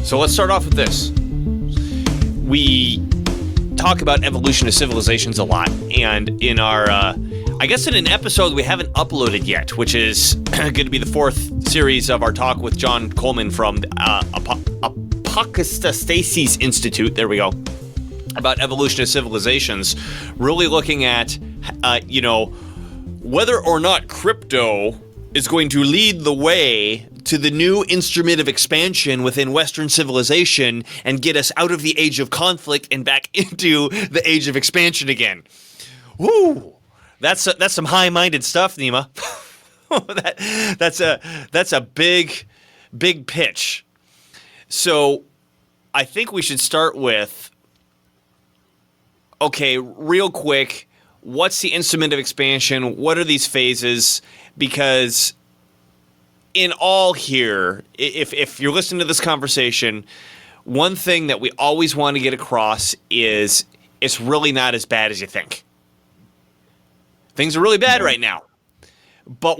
So let's start off with this. We talk about evolution of civilizations a lot, and in our, I guess in an episode we haven't uploaded yet, which is going to be the fourth series of our talk with John Coleman from Apocatastasis Institute, there we go, about evolution of civilizations, really looking at, whether or not crypto is going to lead the way to the new instrument of expansion within Western civilization and get us out of the age of conflict and back into the age of expansion again. Woo! That's some high-minded stuff, Nima. That's a big pitch. So I think we should start with, okay, real quick, what's the instrument of expansion? What are these phases? Because in all here, if you're listening to this conversation, one thing that we always want to get across is it's really not as bad as you think. Things are really bad right now, but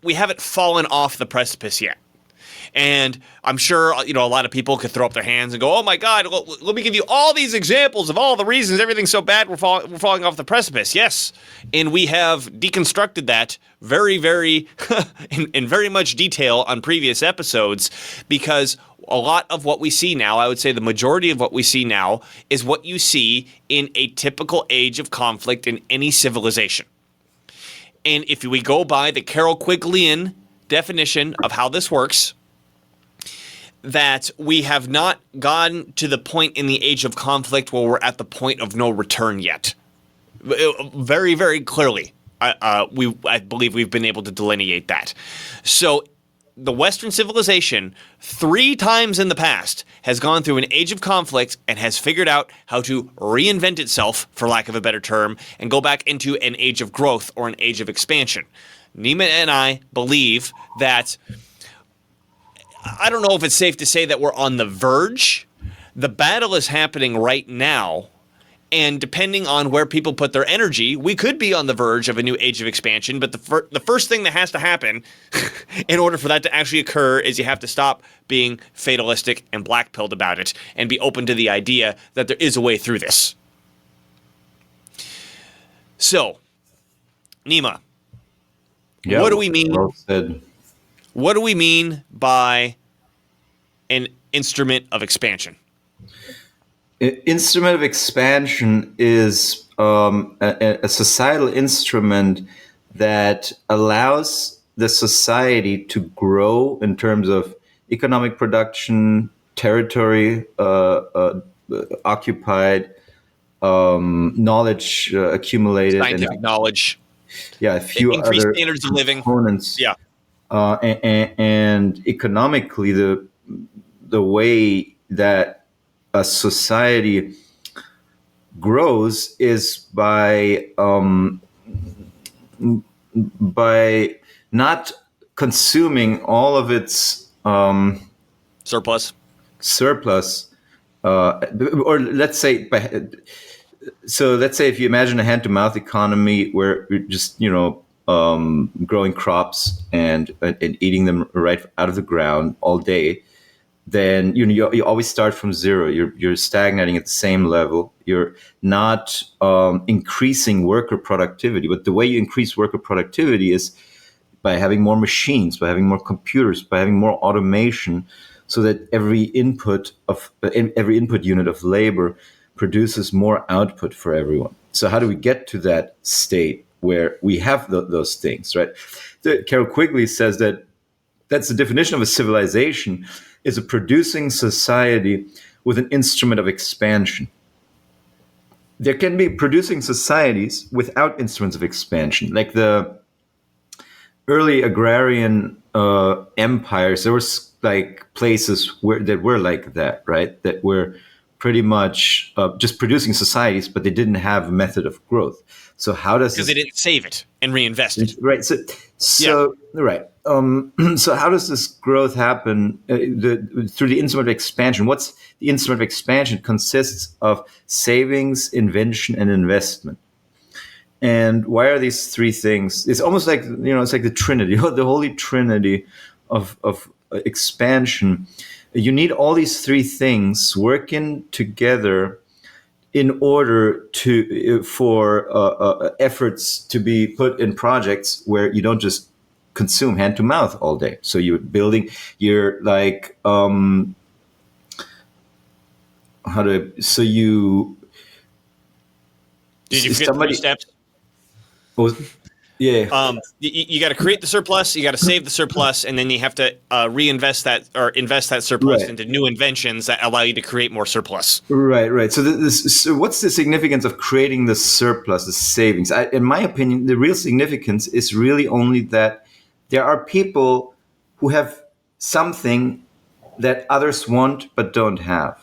we haven't fallen off the precipice yet. And I'm sure, a lot of people could throw up their hands and go, oh my God, let me give you all these examples of all the reasons everything's so bad we're falling off the precipice. Yes, and we have deconstructed that very, very, in very much detail on previous episodes, because a lot of what we see now, I would say the majority of what we see now, is what you see in a typical age of conflict in any civilization. And if we go by the Carol Quigley's definition of how this works, that we have not gotten to the point in the age of conflict where we're at the point of no return yet. Very, very clearly, I believe we've been able to delineate that. So the Western civilization, 3 times in the past, has gone through an age of conflict and has figured out how to reinvent itself, for lack of a better term, and go back into an age of growth or an age of expansion. Nima and I believe that, I don't know if it's safe to say that we're on the verge. The battle is happening right now, and depending on where people put their energy, we could be on the verge of a new age of expansion, but the first thing that has to happen in order for that to actually occur is you have to stop being fatalistic and black-pilled about it and be open to the idea that there is a way through this. So, Nima, yeah, what do we mean? Well said. What do we mean by an instrument of expansion? Instrument of expansion is a societal instrument that allows the society to grow in terms of economic production, territory occupied, knowledge accumulated, scientific knowledge. Yeah, a few increased other standards of living. Components. Yeah. And economically, the way that a society grows is by not consuming all of its surplus, or let's say if you imagine a hand-to-mouth economy where you're just growing crops and eating them right out of the ground all day, then you always start from zero. You're stagnating at the same level. You're not increasing worker productivity. But the way you increase worker productivity is by having more machines, by having more computers, by having more automation, so that every input unit of labor produces more output for everyone. So how do we get to that state where we have those things, right? Carol Quigley says that that's the definition of a civilization, is a producing society with an instrument of expansion. There can be producing societies without instruments of expansion, like the early agrarian empires. There was like places that were like that, right? That were pretty much just producing societies, but they didn't have a method of growth. So how does because they didn't save it and reinvest it, right? So right. So how does this growth happen through the instrument of expansion? What's the instrument of expansion? It consists of savings, invention, and investment. And why are these 3 things? It's almost like it's like the Trinity, the Holy Trinity of expansion. You need all these three things working together in order to for efforts to be put in projects where you don't just consume hand to mouth all day. So you're building, you're like how do I, so you Did you forget the three somebody steps? was yeah. You got to create the surplus, you got to save the surplus, and then you have to reinvest that or invest that surplus Right. into new inventions that allow you to create more surplus. Right. So, so what's the significance of creating the surplus, the savings? In my opinion, the real significance is really only that there are people who have something that others want but don't have.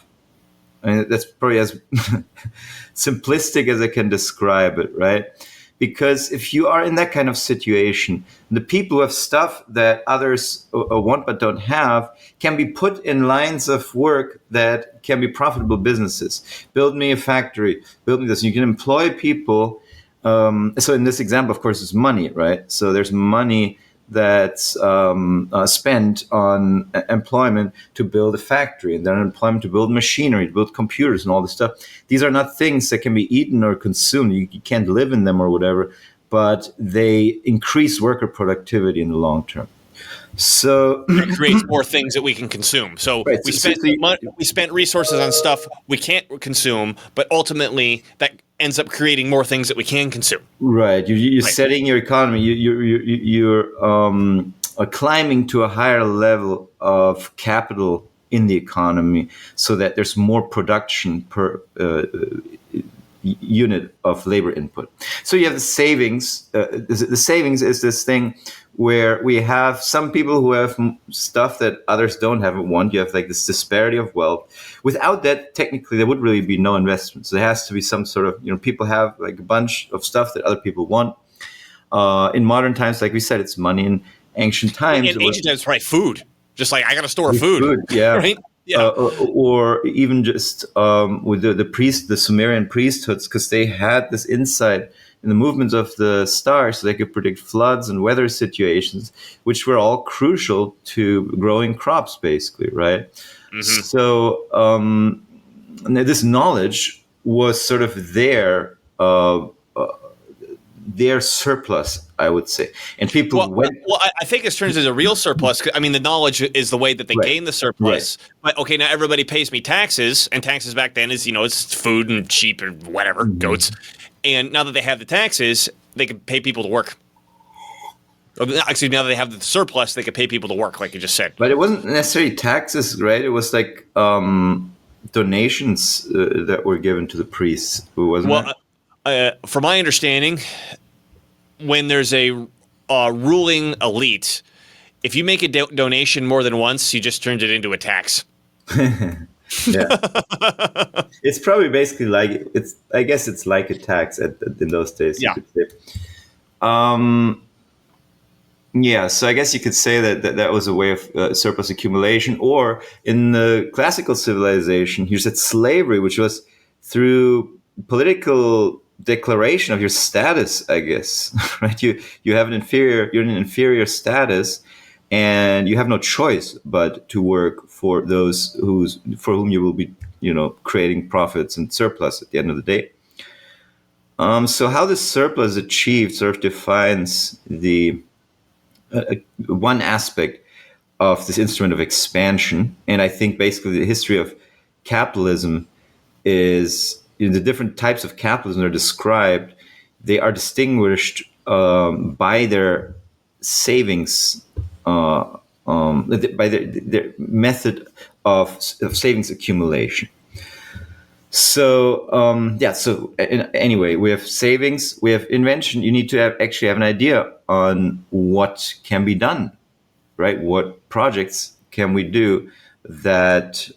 I mean, that's probably as simplistic as I can describe it, right? Because if you are in that kind of situation, the people who have stuff that others want but don't have can be put in lines of work that can be profitable businesses. Build me a factory, build me this. You can employ people. So in this example, of course, it's money, right? So there's money that's spent on employment to build a factory, and then employment to build machinery, to build computers and all this stuff. These are not things that can be eaten or consumed. You can't live in them or whatever, but they increase worker productivity in the long term. So It creates more things that we can consume. So right, we spent resources on stuff we can't consume, but ultimately that ends up creating more things that we can consume. right, you're Right. setting your economy. You're climbing to a higher level of capital in the economy, so that there's more production per unit of labor input. So you have the savings. The savings is this thing where we have some people who have stuff that others don't have and want. You have like this disparity of wealth. Without that, technically, there would really be no investment. So there has to be some sort of, people have like a bunch of stuff that other people want. In modern times, like we said, it's money. In ancient times, In ancient times, probably food. Just like I got to store food, yeah. right? Yeah. Or even just with the Sumerian priesthoods, because they had this insight in the movements of the stars, so they could predict floods and weather situations, which were all crucial to growing crops, basically, right? Mm-hmm. So this knowledge was sort of their surplus, I would say, and people went. Well, I think this turns into a real surplus. I mean, the knowledge is the way that they gain the surplus. Right. But okay, now everybody pays me taxes, and taxes back then is it's food and sheep or whatever, goats. And now that they have the taxes, they can pay people to work. Actually, now that they have the surplus, they can pay people to work, like you just said. But it wasn't necessarily taxes, right? It was like donations that were given to the priests, wasn't it? From my understanding, when there's a ruling elite, if you make a donation more than once, you just turned it into a tax. Yeah, it's probably basically like I guess it's like a tax in those days. Yeah. You could say. Yeah, so I guess you could say that was a way of surplus accumulation. Or in the classical civilization, you said slavery, which was through political declaration of your status, I guess. Right? You have you're in an inferior status, and you have no choice but to work for those for whom you will be, creating profits and surplus at the end of the day. So how this surplus is achieved sort of defines the one aspect of this instrument of expansion. And I think basically the history of capitalism is, the different types of capitalism are described. They are distinguished by their savings, by their method of savings accumulation. So anyway, we have savings, we have invention. You need to actually have an idea on what can be done, right? What projects can we do that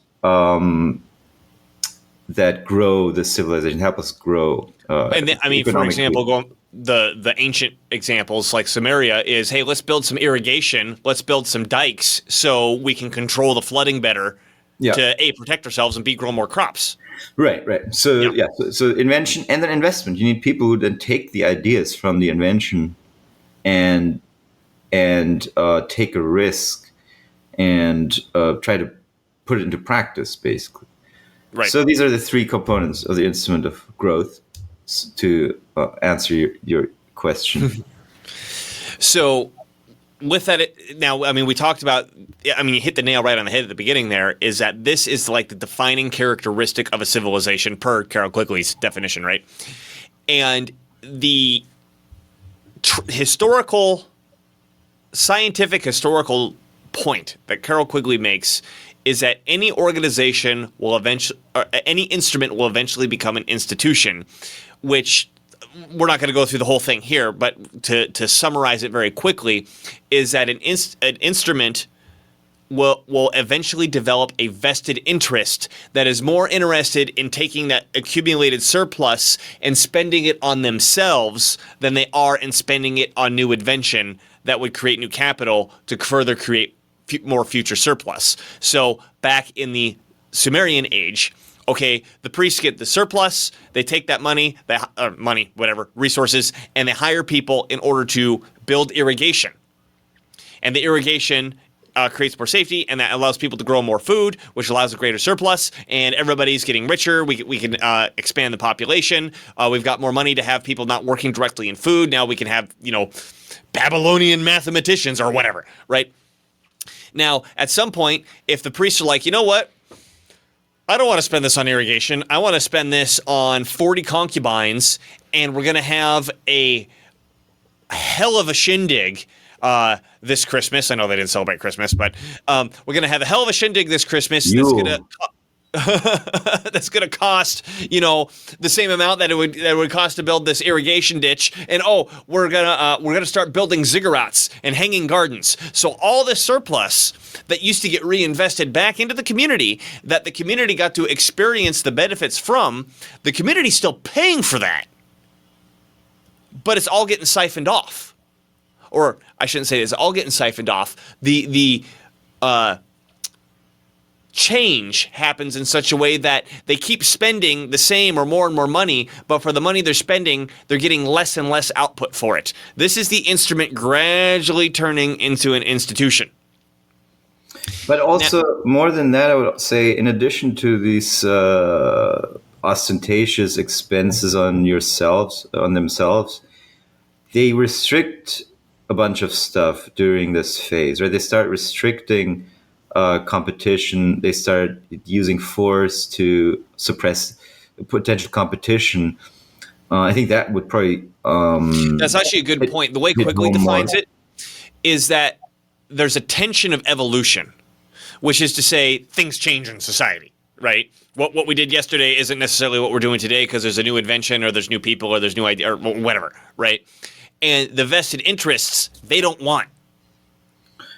that grow the civilization, help us grow. And then, I mean, for example, going the ancient examples like Samaria is, hey, let's build some irrigation, let's build some dikes so we can control the flooding better to protect ourselves and grow more crops. Right. So so invention and then investment. You need people who then take the ideas from the invention and take a risk and try to put it into practice, basically. Right. So these are the three components of the instrument of growth to answer your question. So with that, now, I mean, we talked about, I mean, you hit the nail right on the head at the beginning there, is that this is like the defining characteristic of a civilization per Carroll Quigley's definition, right? And the scientific historical point that Carroll Quigley makes is that any organization will eventually, or any instrument will eventually become an institution, which we're not going to go through the whole thing here, but to summarize it very quickly, is that an instrument will eventually develop a vested interest that is more interested in taking that accumulated surplus and spending it on themselves than they are in spending it on new invention that would create new capital to further create more future surplus. So back in the Sumerian age, okay, the priests get the surplus, they take that money, resources, and they hire people in order to build irrigation. And the irrigation creates more safety, and that allows people to grow more food, which allows a greater surplus, and everybody's getting richer. We can expand the population. We've got more money to have people not working directly in food. Now we can have, Babylonian mathematicians or whatever, right? Now, at some point, if the priests are like, you know what? I don't want to spend this on irrigation. I want to spend this on 40 concubines, and we're going to have a hell of a shindig this Christmas. I know they didn't celebrate Christmas, but we're going to have a hell of a shindig this Christmas. That's going to cost, the same amount that it would cost to build this irrigation ditch. And we're gonna start building ziggurats and hanging gardens. So all this surplus that used to get reinvested back into the community, that the community got to experience the benefits from, the community's still paying for that, but it's all getting siphoned off. Or I shouldn't say it's all getting siphoned off. The change happens in such a way that they keep spending the same or more and more money, but for the money they're spending, they're getting less and less output for it. This is the instrument gradually turning into an institution. But also, more than that, I would say, in addition to these ostentatious expenses on themselves, they restrict a bunch of stuff during this phase, right? They start restricting competition. They start using force to suppress potential competition. I think that would probably... That's actually a good point. The way Quigley defines it is that there's a tension of evolution, which is to say things change in society, right? What we did yesterday isn't necessarily what we're doing today because there's a new invention or there's new people or there's new idea or whatever, right? And the vested interests, they don't want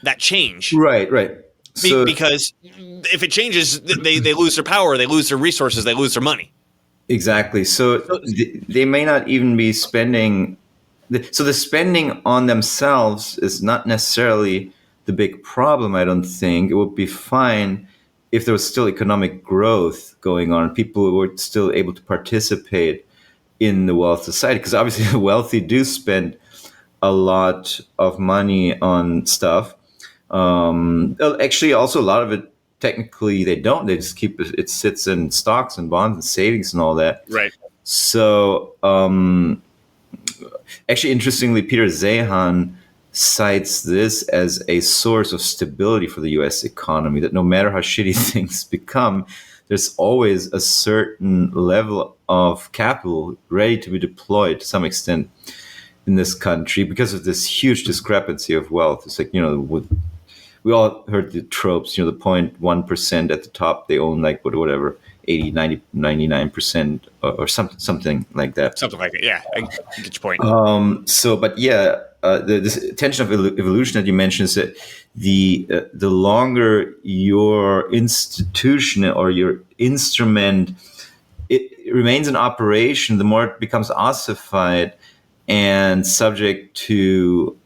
that change. Right. Because if it changes, they lose their power, they lose their resources, they lose their money. Exactly. So they may not even be spending. So the spending on themselves is not necessarily the big problem, I don't think. It would be fine if there was still economic growth going on. People were still able to participate in the wealth society, because obviously the wealthy do spend a lot of money on stuff. Actually, also a lot of it, technically, they don't. They just keep it. It sits in stocks and bonds and savings and all that. Right. So, actually, interestingly, Peter Zehan cites this as a source of stability for the U.S. economy. That no matter how shitty things become, there's always a certain level of capital ready to be deployed to some extent in this country because of this huge discrepancy of wealth. It's like, we all heard the tropes, the 0.1% at the top, they own like whatever, 80, 90, 99% or something like that. Something like it, yeah. I get your point. This tension of evolution that you mentioned is that the longer your institution or your instrument it remains in operation, the more it becomes ossified and subject to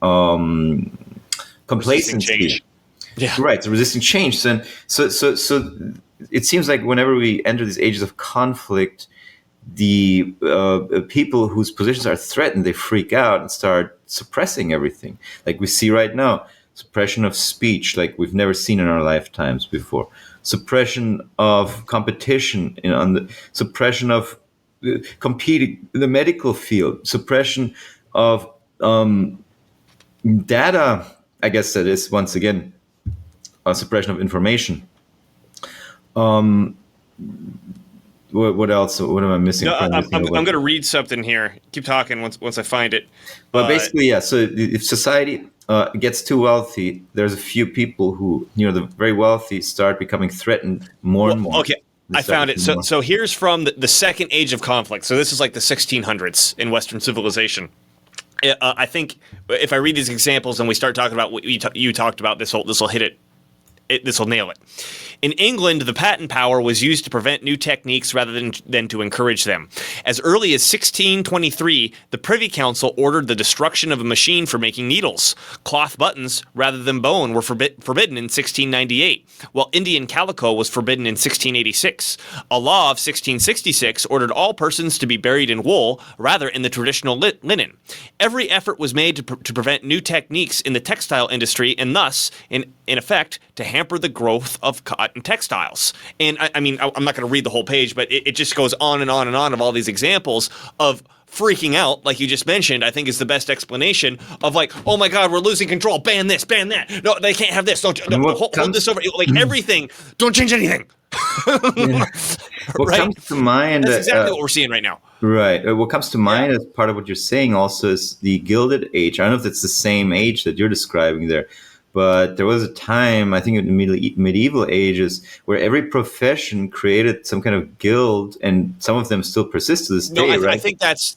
complacency. Yeah. Right, so resisting change. So it seems like whenever we enter these ages of conflict, the people whose positions are threatened, they freak out and start suppressing everything. Like we see right now, suppression of speech, like we've never seen in our lifetimes before. suppression of competition, on the suppression of competing in the medical field, suppression of data. I guess that is once again a suppression of information. What else? What am I missing? No, I'm going to read something here. Keep talking once I find it. But basically, yeah. So if society gets too wealthy, there's a few people who, the very wealthy, start becoming threatened more and more. Okay, I found it. So here's from the second age of conflict. So this is like the 1600s in Western civilization. I think if I read these examples and we start talking about what you talked about, this will hit it. This will nail it. In England, the patent power was used to prevent new techniques rather than to encourage them. As early as 1623, the Privy Council ordered the destruction of a machine for making needles. Cloth buttons, rather than bone, were forbidden in 1698, while Indian calico was forbidden in 1686. A law of 1666 ordered all persons to be buried in wool rather in the traditional linen. Every effort was made to prevent new techniques in the textile industry and thus, in effect, to hamper the growth of cotton textiles. And I mean, I'm not going to read the whole page, but it just goes on and on and on of all these examples of freaking out, like you just mentioned. I think is the best explanation of like, oh my God, we're losing control. Ban this, ban that. No, they can't have this. Don't hold this over. Like everything. Don't change anything. Yeah. What comes to mind? That's exactly what we're seeing right now. Right. What comes to mind as part of what you're saying also is the Gilded Age. I don't know if that's the same age that you're describing there. But there was a time, I think in the medieval ages, where every profession created some kind of guild, and some of them still persist to this day, right? I think that's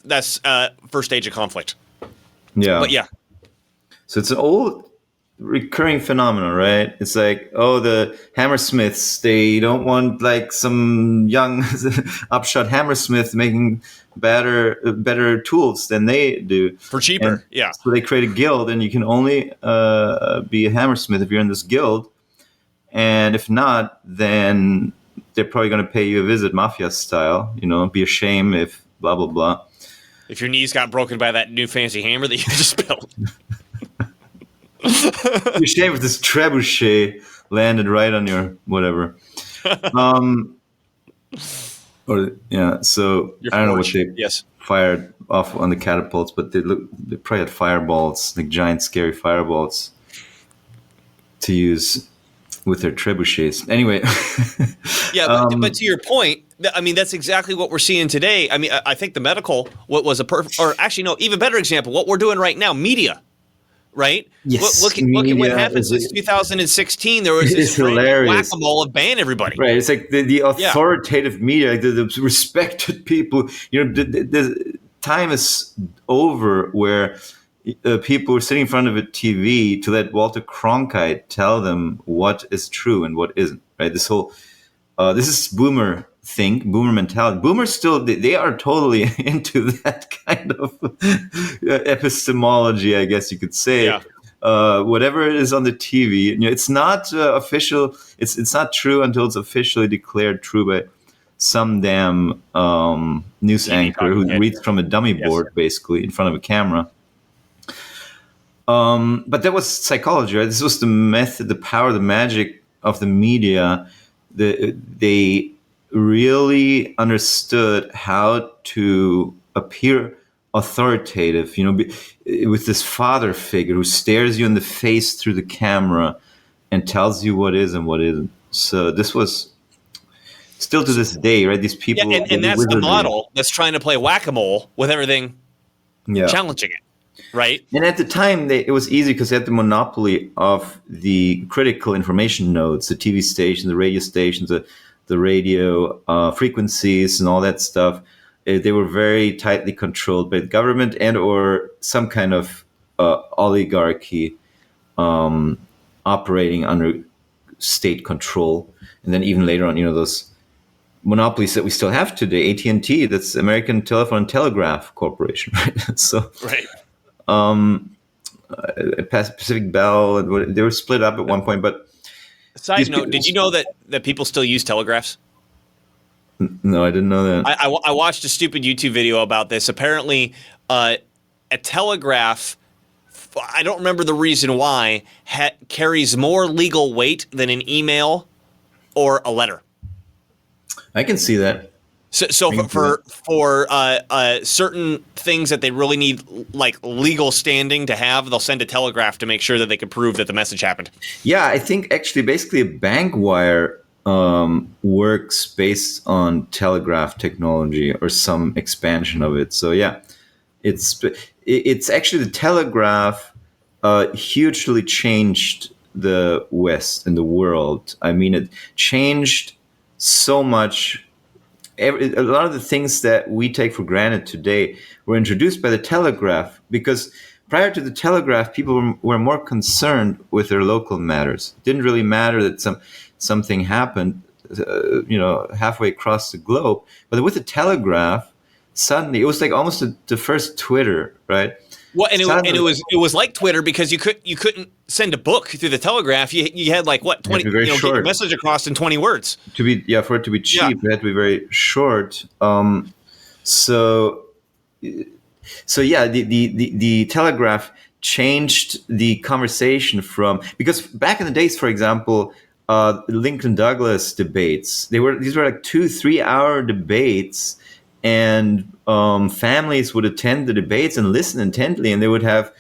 first age of conflict. Yeah. But yeah. So it's an old recurring phenomenon, right? It's like, oh, the hammersmiths, they don't want like some young upshot hammersmith making better tools than they do for cheaper. And yeah. So they create a guild, and you can only be a hammersmith if you're in this guild. And if not, then they're probably going to pay you a visit, mafia style. Be a shame if blah blah blah. If your knees got broken by that new fancy hammer that you just built. Be a shame if this trebuchet landed right on your whatever. Or yeah, so I don't know what they fired off on the catapults, but they probably had fireballs, like giant scary fireballs, to use with their trebuchets. Anyway. Yeah, but to your point, I mean, that's exactly what we're seeing today. I mean, I think the medical, what was a perfect, or actually, no, even better example, what we're doing right now, media. Right? Yes. Look at what happened since 2016. There was this whack-a-mole of ban everybody. Right. It's like the authoritative media, like the respected people. The time is over where people are sitting in front of a TV to let Walter Cronkite tell them what is true and what isn't. Right. This whole this is boomer mentality. Boomers still, they are totally into that kind of epistemology, I guess you could say. Yeah. Whatever is on the TV, it's not official. It's not true until it's officially declared true by some damn news anchor who reads from a dummy board, basically, in front of a camera. But that was psychology, right? This was the method, the power, the magic of the media. They really understood how to appear authoritative, with this father figure who stares you in the face through the camera and tells you what is and what isn't. So this was still to this day, right? These people, and that's the model that's trying to play whack-a-mole with everything, challenging it, right? And at the time, it was easy because they had the monopoly of the critical information nodes, the TV stations, the radio stations, the radio frequencies and all that stuff. They were very tightly controlled by the government and or some kind of oligarchy operating under state control. And then even later on, those monopolies that we still have today, AT&T, that's American Telephone and Telegraph Corporation, right? So, right. Pacific Bell, they were split up at one point, but side note, did you know that people still use telegraphs? No, I didn't know that. I watched a stupid YouTube video about this. Apparently, a telegraph, I don't remember the reason why, carries more legal weight than an email or a letter. I can see that. So I can see for certain things that they really need, like legal standing to have, they'll send a telegraph to make sure that they can prove that the message happened. Yeah, I think actually basically a bank wire works based on telegraph technology or some expansion of it. So yeah, it's actually the telegraph hugely changed the West and the world. I mean, it changed so much. A lot of the things that we take for granted today were introduced by the telegraph, because prior to the telegraph, people were more concerned with their local matters. It didn't really matter that something happened, halfway across the globe. But with the telegraph, suddenly it was like almost the first Twitter, right? Well, and it was like Twitter, because you couldn't send a book through the telegraph. You had like what 20 get your message across in 20 words. For it to be cheap, it had to be very short. So yeah, the telegraph changed the conversation from, because back in the days, for example, Lincoln Douglas debates, these were like 2-3 hour debates, and families would attend the debates and listen intently, and they would have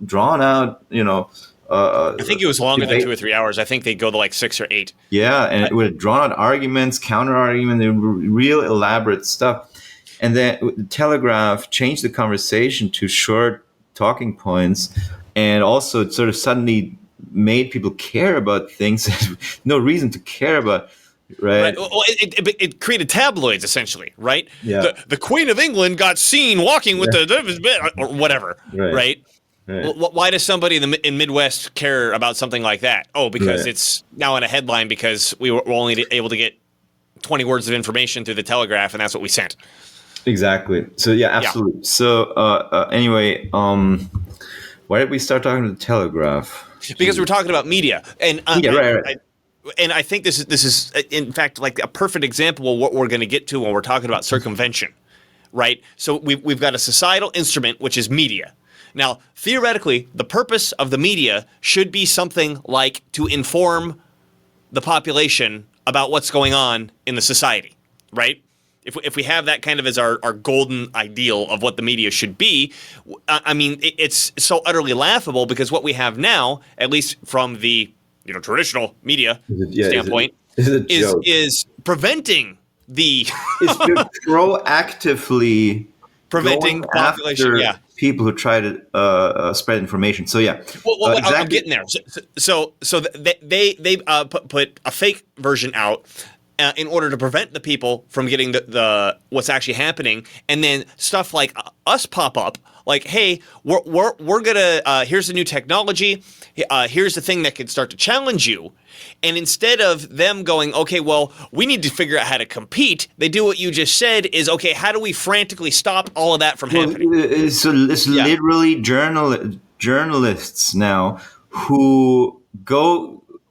drawn out, I think it was longer than 2 or 3 hours. I think they'd go to like 6 or 8. Yeah, and it would have drawn out arguments, counter argument, real elaborate stuff. And then the telegraph changed the conversation to short talking points, and also it sort of suddenly made people care about things that no reason to care about. Right. Well, it created tabloids, essentially, right? Yeah. The Queen of England got seen walking with the or whatever, right? Right. Why does somebody in Midwest care about something like that? Oh, because it's now in a headline, because we were only able to get 20 words of information through the telegraph, and that's what we sent. Exactly. So yeah, absolutely. Yeah. So anyway, why did we start talking to the telegraph? Because we're talking about media, and right. And I think this is in fact like a perfect example of what we're going to get to when we're talking about circumvention, right? So we've got a societal instrument, which is media. Now, theoretically, the purpose of the media should be something like to inform the population about what's going on in the society, right? If we have that kind of as our golden ideal of what the media should be, I mean, it's so utterly laughable, because what we have now, at least from the traditional media standpoint, is preventing the it's proactively preventing population. People who try to spread information. So well, exactly. I'm getting there. So they put a fake version out in order to prevent the people from getting the what's actually happening, and then stuff like us pop up. Like, hey, we're gonna here's the new technology. Here's the thing that could start to challenge you. And instead of them going, okay, well, we need to figure out how to compete, they do what you just said is, okay, how do we frantically stop all of that from happening? So it's literally journalists now who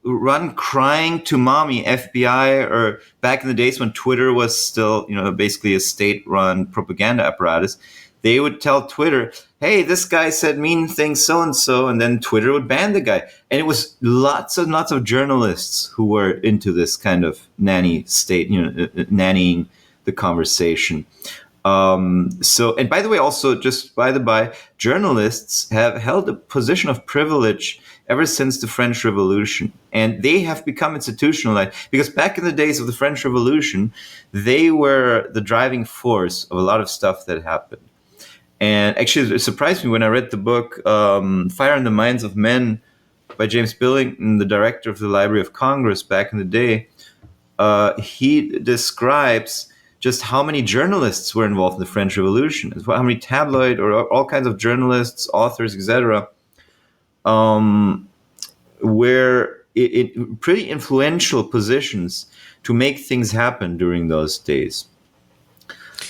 run crying to mommy, FBI, or back in the days when Twitter was still, basically a state-run propaganda apparatus. They would tell Twitter, hey, this guy said mean things so-and-so, and then Twitter would ban the guy. And it was lots and lots of journalists who were into this kind of nanny state, nannying the conversation. And by the way, also, just by the by, journalists have held a position of privilege ever since the French Revolution. And they have become institutionalized, because back in the days of the French Revolution, they were the driving force of a lot of stuff that happened. And actually, it surprised me when I read the book Fire in the Minds of Men by James Billington, the director of the Library of Congress back in the day. He describes just how many journalists were involved in the French Revolution, how many tabloid or all kinds of journalists, authors, etc., were in pretty influential positions to make things happen during those days.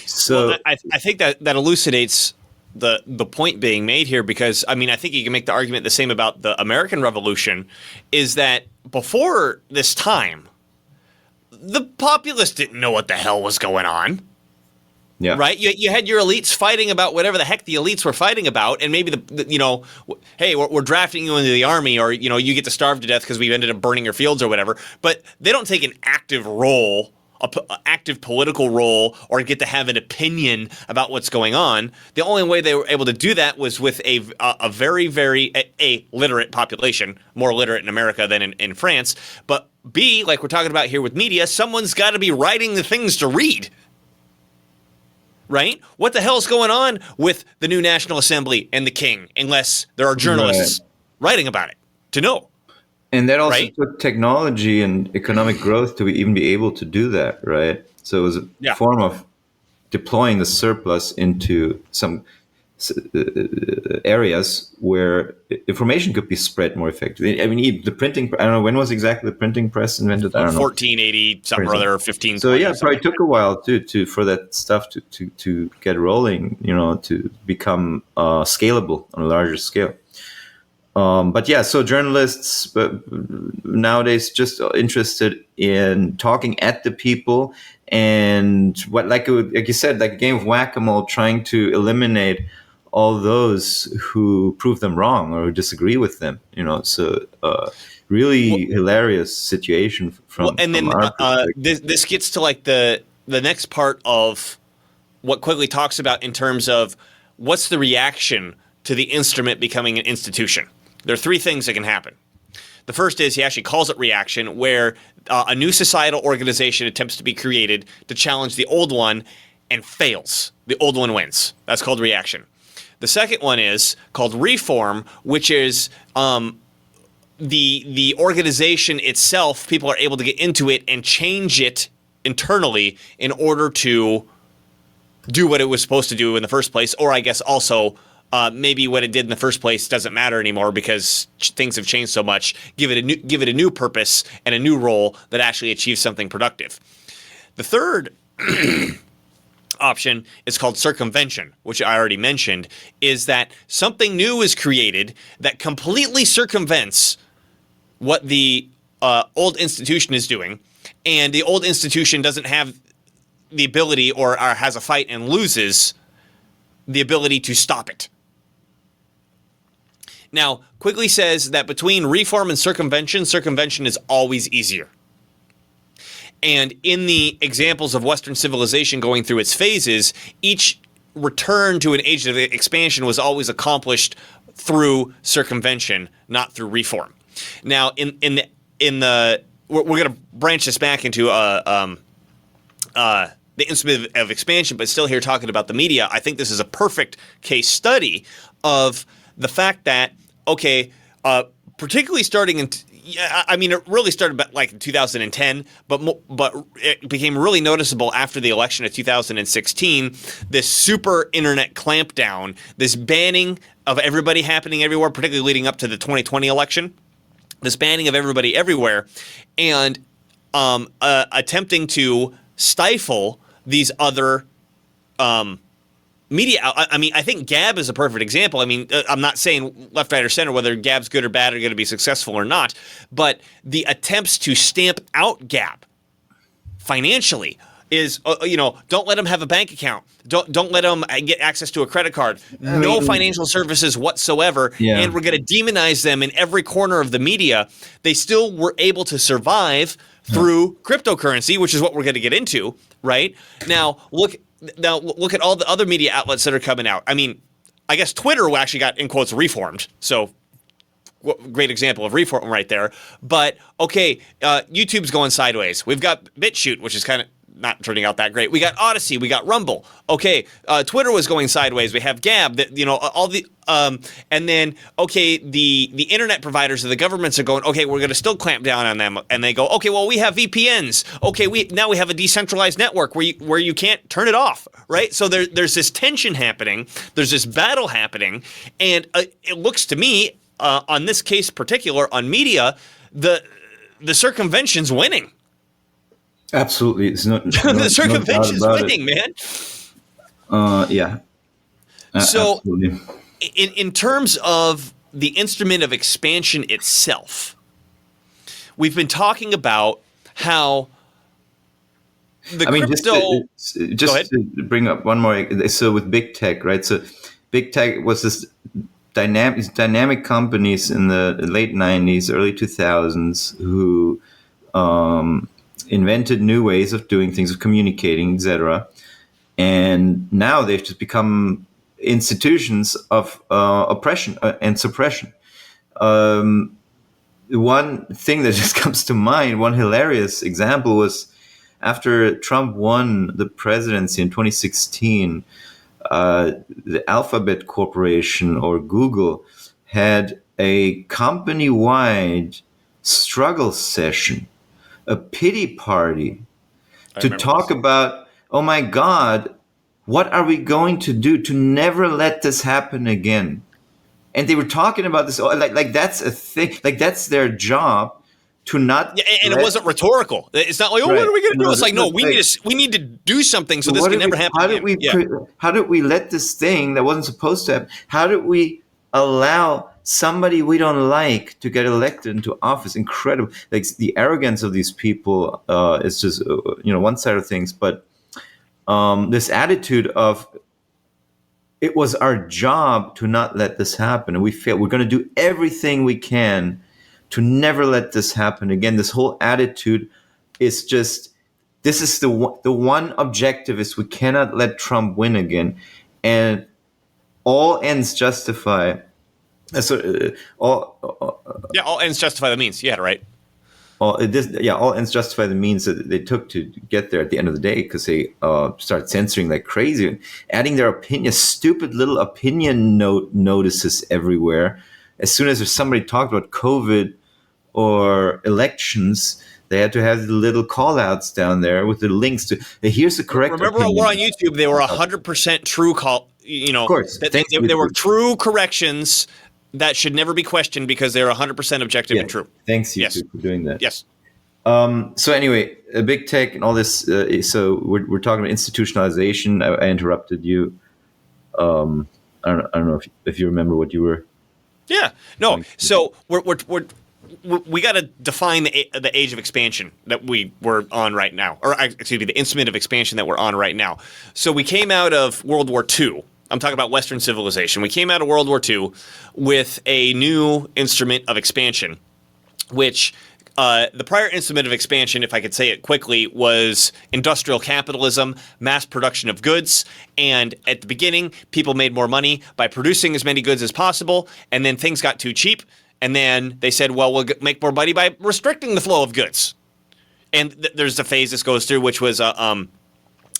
So I think that elucidates the point being made here, because I mean, I think you can make the argument the same about the American Revolution, is that before this time, the populace didn't know what the hell was going on. Yeah. Right? You had your elites fighting about whatever the heck the elites were fighting about, and maybe hey, we're drafting you into the army, or you get to starve to death because we ended up burning your fields or whatever. But they don't take an active role, a active political role, or get to have an opinion about what's going on. The only way they were able to do that was with a very, very literate population, more literate in America than in France. But B, like we're talking about here with media, someone's got to be writing the things to read. Right? What the hell's going on with the new National Assembly and the king, unless there are journalists writing about it to know? And that also Right? took technology and economic growth to even be able to do that, right? So it was a form of deploying the surplus into some areas where information could be spread more effectively. I mean, the printing, I don't know, when was exactly the printing press invented? I don't know. 1480 something or other, 1520. So yeah, it probably took a while for that stuff to get rolling, to become scalable on a larger scale. But yeah, so journalists nowadays just interested in talking at the people, and like you said, like a game of whack-a-mole, trying to eliminate all those who prove them wrong or who disagree with them. So really hilarious situation from our perspective. This gets to like the next part of what Quigley talks about in terms of what's the reaction to the instrument becoming an institution. There are three things that can happen. The first is he actually calls it reaction, where a new societal organization attempts to be created to challenge the old one and fails. The old one wins. That's called reaction. The second one is called reform, which is the organization itself. People are able to get into it and change it internally in order to do what it was supposed to do in the first place, or I guess also maybe what it did in the first place doesn't matter anymore because things have changed so much. Give it a new purpose and a new role that actually achieves something productive. The third option is called circumvention, which I already mentioned, is that something new is created that completely circumvents what the old institution is doing, and the old institution doesn't have the ability or has a fight and loses the ability to stop it. Now, Quigley says that between reform and circumvention, circumvention is always easier. And in the examples of Western civilization going through its phases, each return to an age of expansion was always accomplished through circumvention, not through reform. Now, we're going to branch this back into the instrument of expansion, but still here talking about the media. I think this is a perfect case study of the fact that, particularly starting in, it really started like in 2010, but it became really noticeable after the election of 2016, this super internet clampdown, this banning of everybody happening everywhere, particularly leading up to the 2020 election, this banning of everybody everywhere, and attempting to stifle these other media. I think Gab is a perfect example. I'm not saying left, right, or center whether Gab's good or bad are going to be successful or not, but the attempts to stamp out Gab financially is, don't let them have a bank account. Don't let them get access to a credit card. No financial services whatsoever. Yeah. And we're going to demonize them in every corner of the media. They still were able to survive through cryptocurrency, which is what we're going to get into right now. Look at all the other media outlets that are coming out. I guess Twitter actually got, in quotes, reformed. So great example of reform right there. But YouTube's going sideways. We've got BitChute, which is kind of not turning out that great. We got Odyssey, we got Rumble. Twitter was going sideways. We have Gab, all the and then the internet providers of the governments are going, we're going to still clamp down on them, and they go, we have VPNs. Now we have a decentralized network where you can't turn it off, right? So there's this tension happening, there's this battle happening, and it looks to me on this case particular on media, the circumvention's winning. Absolutely, it's not the circumvention's winning, man. Yeah. So, absolutely. in terms of the instrument of expansion itself, we've been talking about how the I mean, crypto. Go just ahead. to bring up one more. So with big tech, right? So big tech was this dynamic companies in the late '90s, early 2000s who invented new ways of doing things, of communicating, etc. And now they've just become institutions of oppression and suppression. One thing that just comes to mind, one hilarious example was after Trump won the presidency in 2016, the Alphabet Corporation or Google had a company wide struggle session, a pity party I to remember talk this. about, oh my God, what are we going to do to never let this happen again? And they were talking about this like that's a thing, like that's their job to not Yeah, and it let wasn't rhetorical. It's not like, oh, what right. are we going to do? No, It's this like, no, was like, we need to do something so so this what can did we? never happen again. Yeah. How did we let this thing that wasn't supposed to happen? How did we allow somebody we don't like to get elected into office? Incredible! Like the arrogance of these people is just one side of things, but this attitude of it was our job to not let this happen, and we failed. We're going to do everything we can to never let this happen again. This whole attitude is just this is the one objective is we cannot let Trump win again, and all ends justify. Yeah, all ends justify the means. You had it right. All ends justify the means that they took to get there at the end of the day, because they start censoring like crazy, adding their opinion, stupid little opinion notices everywhere. As soon as there's somebody talked about COVID or elections, they had to have the little call outs down there with the links to here's the correct Remember, we're opinion. on YouTube. They were 100% true call. Of course. That Thanks, they were YouTube. true corrections that should never be questioned because they're 100% objective and Yes. true. Thanks, Yes. YouTube, for doing that. Yes. So anyway, big tech and all this. So we're talking about institutionalization. I interrupted you. I don't know if you remember what you were. Yeah. No. Going to. So we got to define the age of expansion that we were on right now, or excuse me, the instrument of expansion that we're on right now. So we came out of World War II. I'm talking about Western civilization. We came out of World War II with a new instrument of expansion, which the prior instrument of expansion, if I could say it quickly, was industrial capitalism, mass production of goods. And at the beginning, people made more money by producing as many goods as possible. And then things got too cheap. And then they said, well, we'll make more money by restricting the flow of goods. And there's the phase this goes through, which was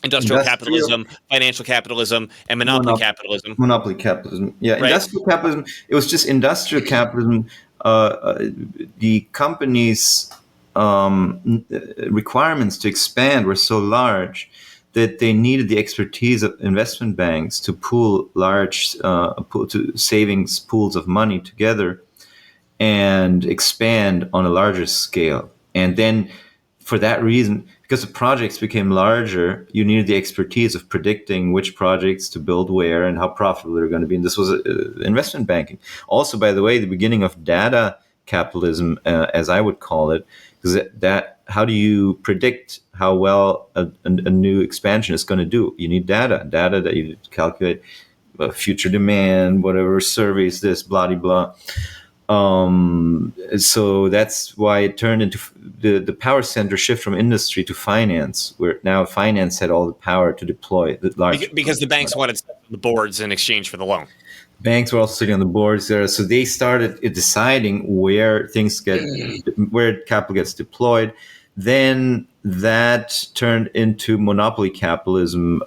industrial capitalism, financial capitalism, and monopoly capitalism. Monopoly capitalism. Yeah, Right. industrial capitalism. It was just industrial capitalism. The companies' requirements to expand were so large that they needed the expertise of investment banks to pool large savings pools of money together and expand on a larger scale. And then for that reason, because the projects became larger, you needed the expertise of predicting which projects to build where and how profitable they're going to be. And this was investment banking. Also, by the way, the beginning of data capitalism, as I would call it, because that how do you predict how well a new expansion is going to do? You need data that you calculate future demand, whatever surveys, this, blah, blah. So that's why it turned into the power center shift from industry to finance, where now finance had all the power to deploy the large. Because the banks wanted the boards in exchange for the loan. Banks were also sitting on the boards there, so they started deciding where capital gets deployed. Then that turned into monopoly capitalism.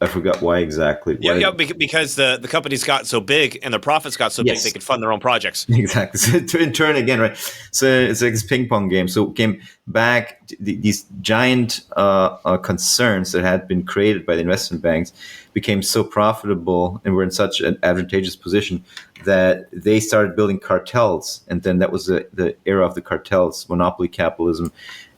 I forgot why exactly. Yeah, because the companies got so big and their profits got so big, they could fund their own projects. Exactly. So in turn again, right? So it's like this ping pong game. So it came back, these giant concerns that had been created by the investment banks became so profitable and were in such an advantageous position that they started building cartels. And then that was the era of the cartels, monopoly capitalism.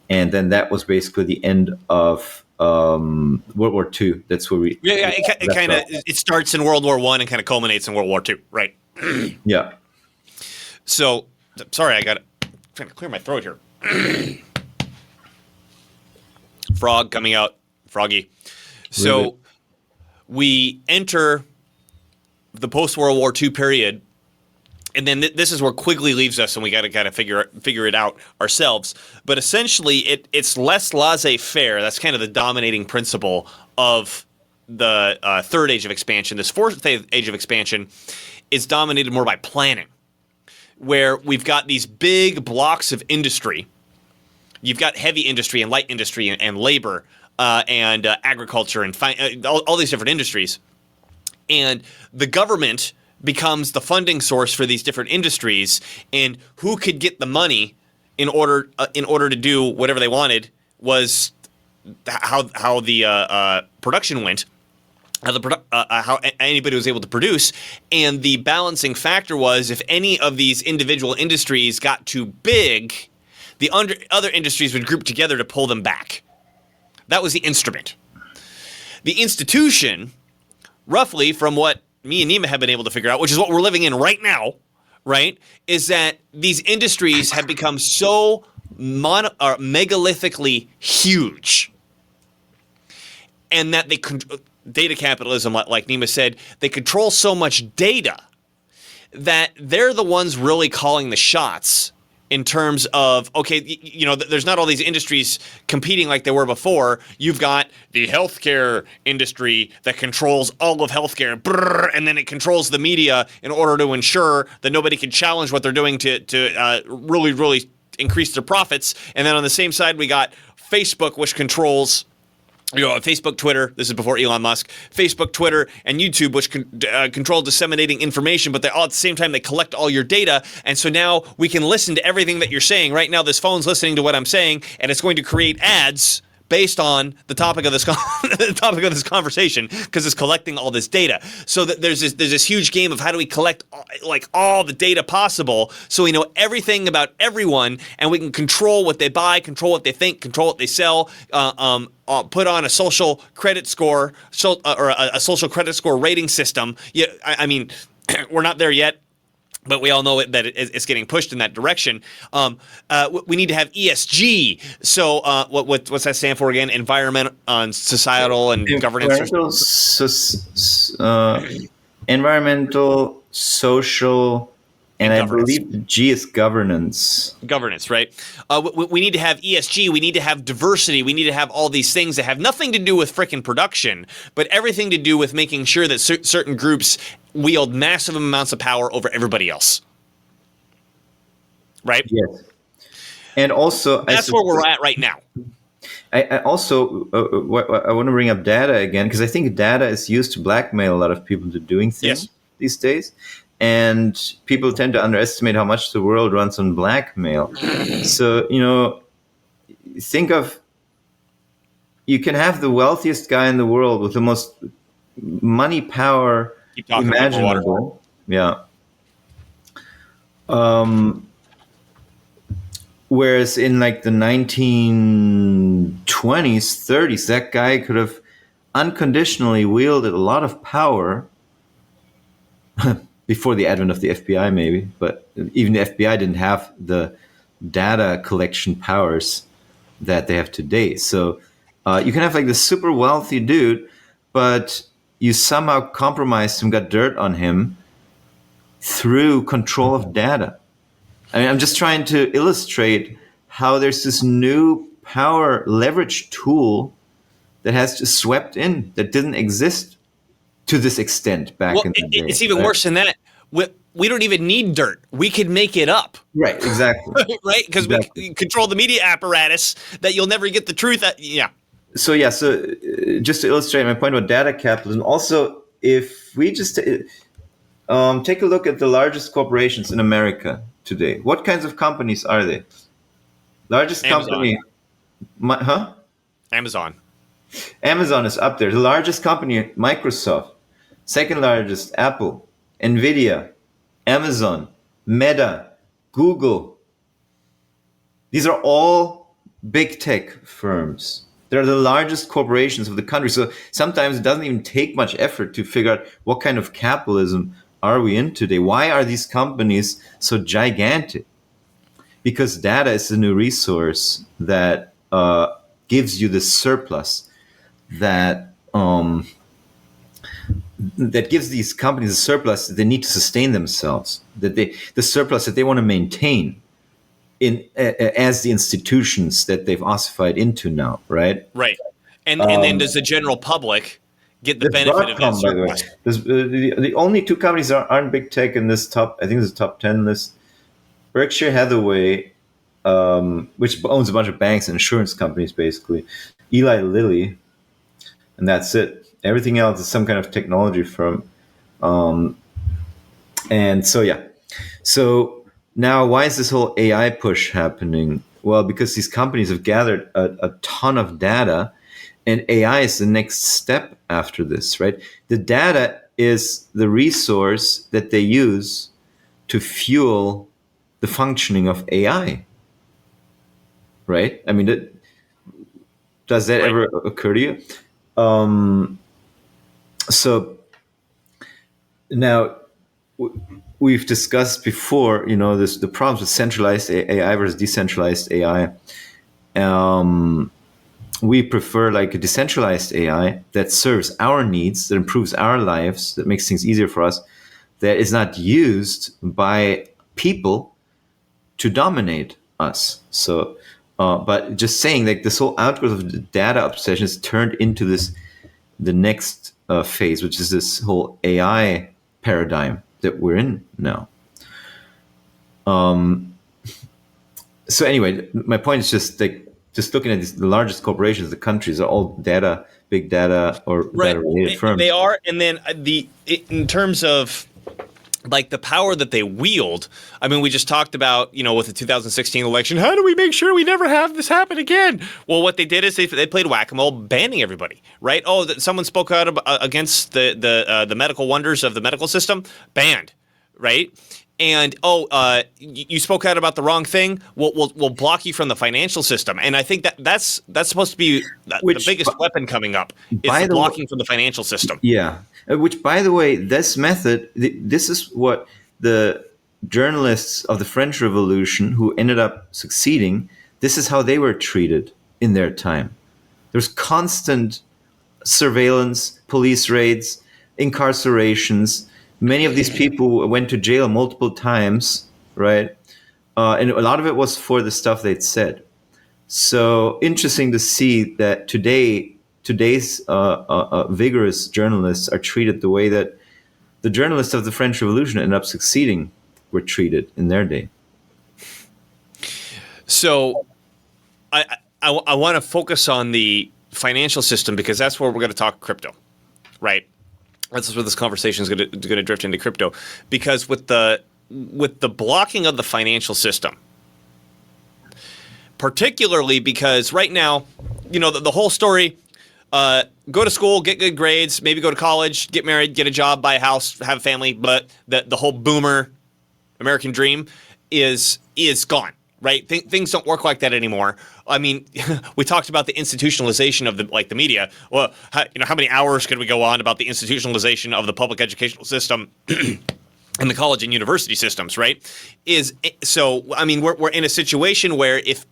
And then that was basically the end of World War II. That's where we it kind of starts in World War I and kind of culminates in World War II, right? Yeah. So sorry, I'm trying to clear my throat here. frog coming out, froggy. So Really? we enter the post-World War II period, and then this is where Quigley leaves us, and we got to kind of figure it out ourselves. But essentially, it's less laissez-faire. That's kind of the dominating principle of the third age of expansion. This fourth age of expansion is dominated more by planning, where we've got these big blocks of industry. You've got heavy industry and light industry and labor and agriculture and all these different industries. And the government becomes the funding source for these different industries, and who could get the money in order to do whatever they wanted was how the production went, how anybody was able to produce. And the balancing factor was, if any of these individual industries got too big, the other industries would group together to pull them back. That was the instrument. The institution, roughly from what me and Nima have been able to figure out, which is what we're living in right now, right, is that these industries have become so megalithically huge, and that data capitalism, like Nima said, they control so much data that they're the ones really calling the shots in terms of, okay, there's not all these industries competing like they were before. You've got the healthcare industry that controls all of healthcare, and then it controls the media in order to ensure that nobody can challenge what they're doing to really, really increase their profits. And then on the same side, we got Facebook, which controls Facebook, Twitter. This is before Elon Musk. Facebook, Twitter, and YouTube, which control disseminating information, but they all at the same time they collect all your data, and so now we can listen to everything that you're saying. Right now, this phone's listening to what I'm saying, and it's going to create ads based on the topic of this conversation, because it's collecting all this data. So that there's this huge game of how do we collect all the data possible, so we know everything about everyone, and we can control what they buy, control what they think, control what they sell. Put on a social credit score, or a social credit score rating system. Yeah, I mean, we're not there yet, but we all know that it's getting pushed in that direction. We need to have ESG. So what's that stand for again? Environmental, societal, and governance. Environmental, social, and I believe G is governance. Governance, right? We need to have ESG. We need to have diversity. We need to have all these things that have nothing to do with frickin' production, but everything to do with making sure that certain groups wield massive amounts of power over everybody else. Right? Yes. And also, that's where we're at right now. I also I want to bring up data again, because I think data is used to blackmail a lot of people into doing things these days. And people tend to underestimate how much the world runs on blackmail. So, think of, you can have the wealthiest guy in the world with the most money power imaginable. Yeah. Whereas in like the 1920s, 30s, that guy could have unconditionally wielded a lot of power before the advent of the FBI, maybe, but even the FBI didn't have the data collection powers that they have today. So you can have like this super wealthy dude, but you somehow compromised him, got dirt on him through control of data. I mean, I'm just trying to illustrate how there's this new power leverage tool that has just swept in, that didn't exist to this extent back in the day. It's even worse than that. We don't even need dirt. We could make it up. Right, exactly. Right? Because we control the media apparatus that you'll never get the truth. So just to illustrate my point about data capitalism, also, if we just take a look at the largest corporations in America today, what kinds of companies are they? Largest company, Amazon. Amazon is up there. The largest company, Microsoft. Second largest, Apple. Nvidia, Amazon, Meta, Google. These are all big tech firms. They're the largest corporations of the country. So sometimes it doesn't even take much effort to figure out what kind of capitalism are we in today. Why are these companies so gigantic? Because data is the new resource that gives you this surplus that that gives these companies a surplus that they need to sustain themselves, the surplus that they want to maintain in as the institutions that they've ossified into now, right? Right. And then does the general public get the That's benefit of that Broadcom, by the way. surplus? The only two companies aren't big tech in this top. I think it's a top 10 list. Berkshire Hathaway, which owns a bunch of banks and insurance companies, basically. Eli Lilly, and that's it. Everything else is some kind of technology firm. And so, yeah. So now, why is this whole AI push happening? Well, because these companies have gathered a ton of data, and AI is the next step after this, right? The data is the resource that they use to fuel the functioning of AI, right? I mean, does that ever occur to you? So now we've discussed before, the problems with centralized AI versus decentralized AI. We prefer like a decentralized AI that serves our needs, that improves our lives, that makes things easier for us, that is not used by people to dominate us. So, but just saying, like, this whole outgrowth of the data obsession is turned into the next phase, which is this whole AI paradigm that we're in now. So anyway, my point is just looking at the largest corporations, the countries are all big data or data related firms. They are, and then in terms of like the power that they wield. I mean, we just talked about, with the 2016 election, how do we make sure we never have this happen again? Well, what they did is they played whack-a-mole, banning everybody, right? Oh, someone spoke out against the medical wonders of the medical system, banned, right? And you spoke out about the wrong thing. We'll block you from the financial system. And I think that's supposed to be the biggest weapon coming up is blocking from the financial system. Yeah. Which, by the way, this method, this is what the journalists of the French Revolution who ended up succeeding, this is how they were treated in their time. There's constant surveillance, police raids, incarcerations. Many of these people went to jail multiple times, right? And a lot of it was for the stuff they'd said. So interesting to see that today's vigorous journalists are treated the way that the journalists of the French Revolution ended up succeeding were treated in their day. So I want to focus on the financial system because that's where we're going to talk crypto, right? That's where this conversation is going to drift into crypto, because with the blocking of the financial system, particularly because right now, the whole story, go to school, get good grades, maybe go to college, get married, get a job, buy a house, have a family, but the whole boomer American dream is gone. Right? Things don't work like that anymore. I mean, we talked about the institutionalization of the media. Well, how many hours could we go on about the institutionalization of the public educational system and the college and university systems, right? I mean, we're in a situation where if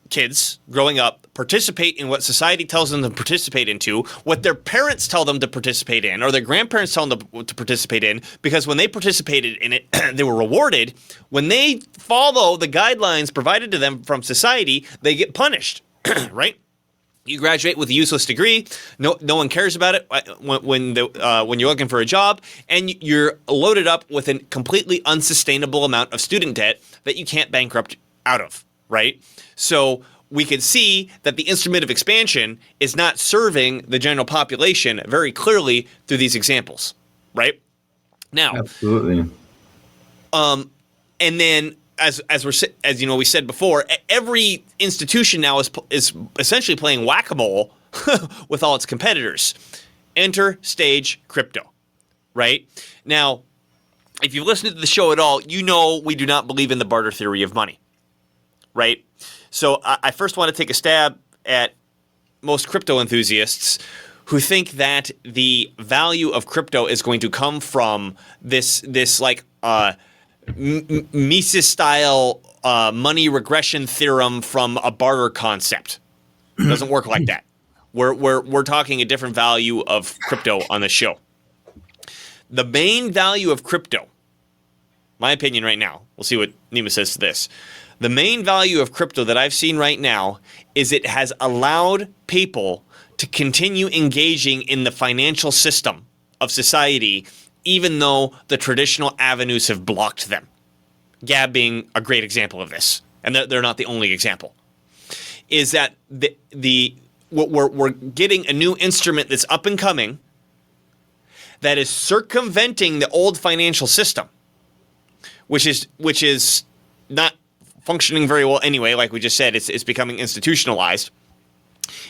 kids growing up participate in what society tells them to participate into, what their parents tell them to participate in, or their grandparents tell them to participate in, because when they participated in it, they were rewarded. When they follow the guidelines provided to them from society, they get punished, right? You graduate with a useless degree. No one cares about it when you're looking for a job, and you're loaded up with a completely unsustainable amount of student debt that you can't bankrupt out of, right? So we could see that the instrument of expansion is not serving the general population very clearly through these examples, right? Now, absolutely. And then as we said before, every institution now is essentially playing whack-a-mole with all its competitors. Enter stage crypto, right? Now, if you've listened to the show at all, we do not believe in the barter theory of money, right? So I first want to take a stab at most crypto enthusiasts who think that the value of crypto is going to come from this like Mises-style money regression theorem from a barter concept. Doesn't work like that. We're talking a different value of crypto on the show. The main value of crypto, my opinion right now, we'll see what Nima says to this. The main value of crypto that I've seen right now is it has allowed people to continue engaging in the financial system of society, even though the traditional avenues have blocked them. Gab being a great example of this, and they're not the only example. Is that we're getting a new instrument that's up and coming that is circumventing the old financial system, which is not functioning very well anyway. Like we just said, it's becoming institutionalized.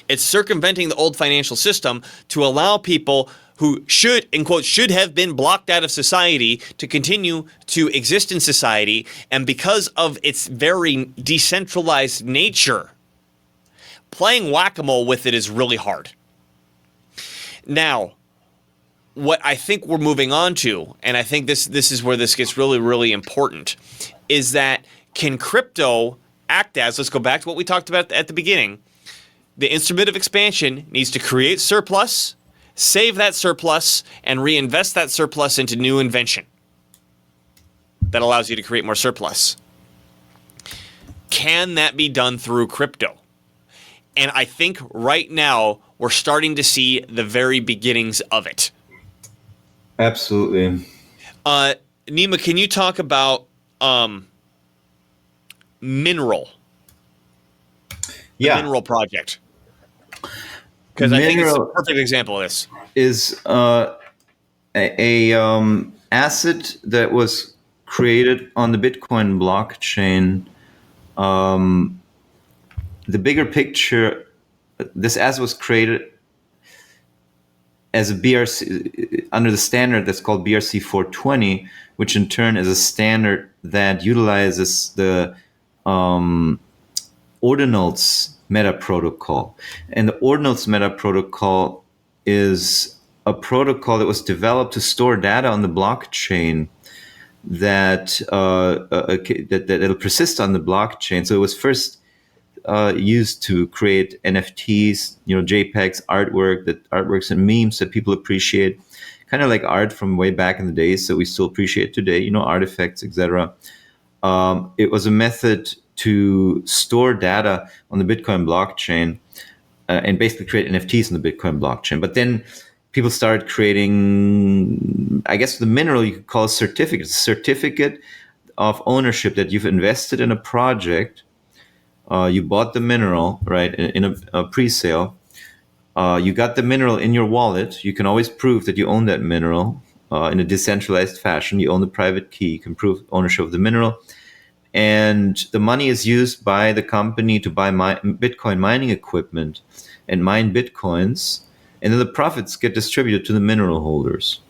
It's circumventing the old financial system to allow people who should, in quotes, should have been blocked out of society to continue to exist in society. And because of its very decentralized nature, playing whack-a-mole with it is really hard. Now, what I think we're moving on to, and I think this is where this gets really, really important, is that can crypto act as, let's go back to what we talked about at the beginning, the instrument of expansion needs to create surplus, save that surplus, and reinvest that surplus into new invention that allows you to create more surplus. Can that be done through crypto? And I think right now we're starting to see the very beginnings of it. Absolutely. Nima, can you talk about Mineral? The Mineral project. Because I think it's a perfect example of this. Is a asset that was created on the Bitcoin blockchain. The bigger picture, this asset was created as a BRC under the standard that's called BRC 420, which in turn is a standard that utilizes the ordinals meta protocol. And the ordinals meta protocol is a protocol that was developed to store data on the blockchain that it'll persist on the blockchain. So it was first used to create NFTs, JPEGs, artworks and memes that people appreciate, kind of like art from way back in the days that we still appreciate today, artifacts, etc. It was a method to store data on the Bitcoin blockchain and basically create NFTs on the Bitcoin blockchain. But then people started creating, I guess the Mineral you could call a certificate. It's a certificate of ownership that you've invested in a project. You bought the Mineral, right, in a pre-sale. You got the Mineral in your wallet. You can always prove that you own that Mineral in a decentralized fashion. You own the private key. You can prove ownership of the Mineral. And the money is used by the company to buy Bitcoin mining equipment and mine Bitcoins. And then the profits get distributed to the Mineral holders.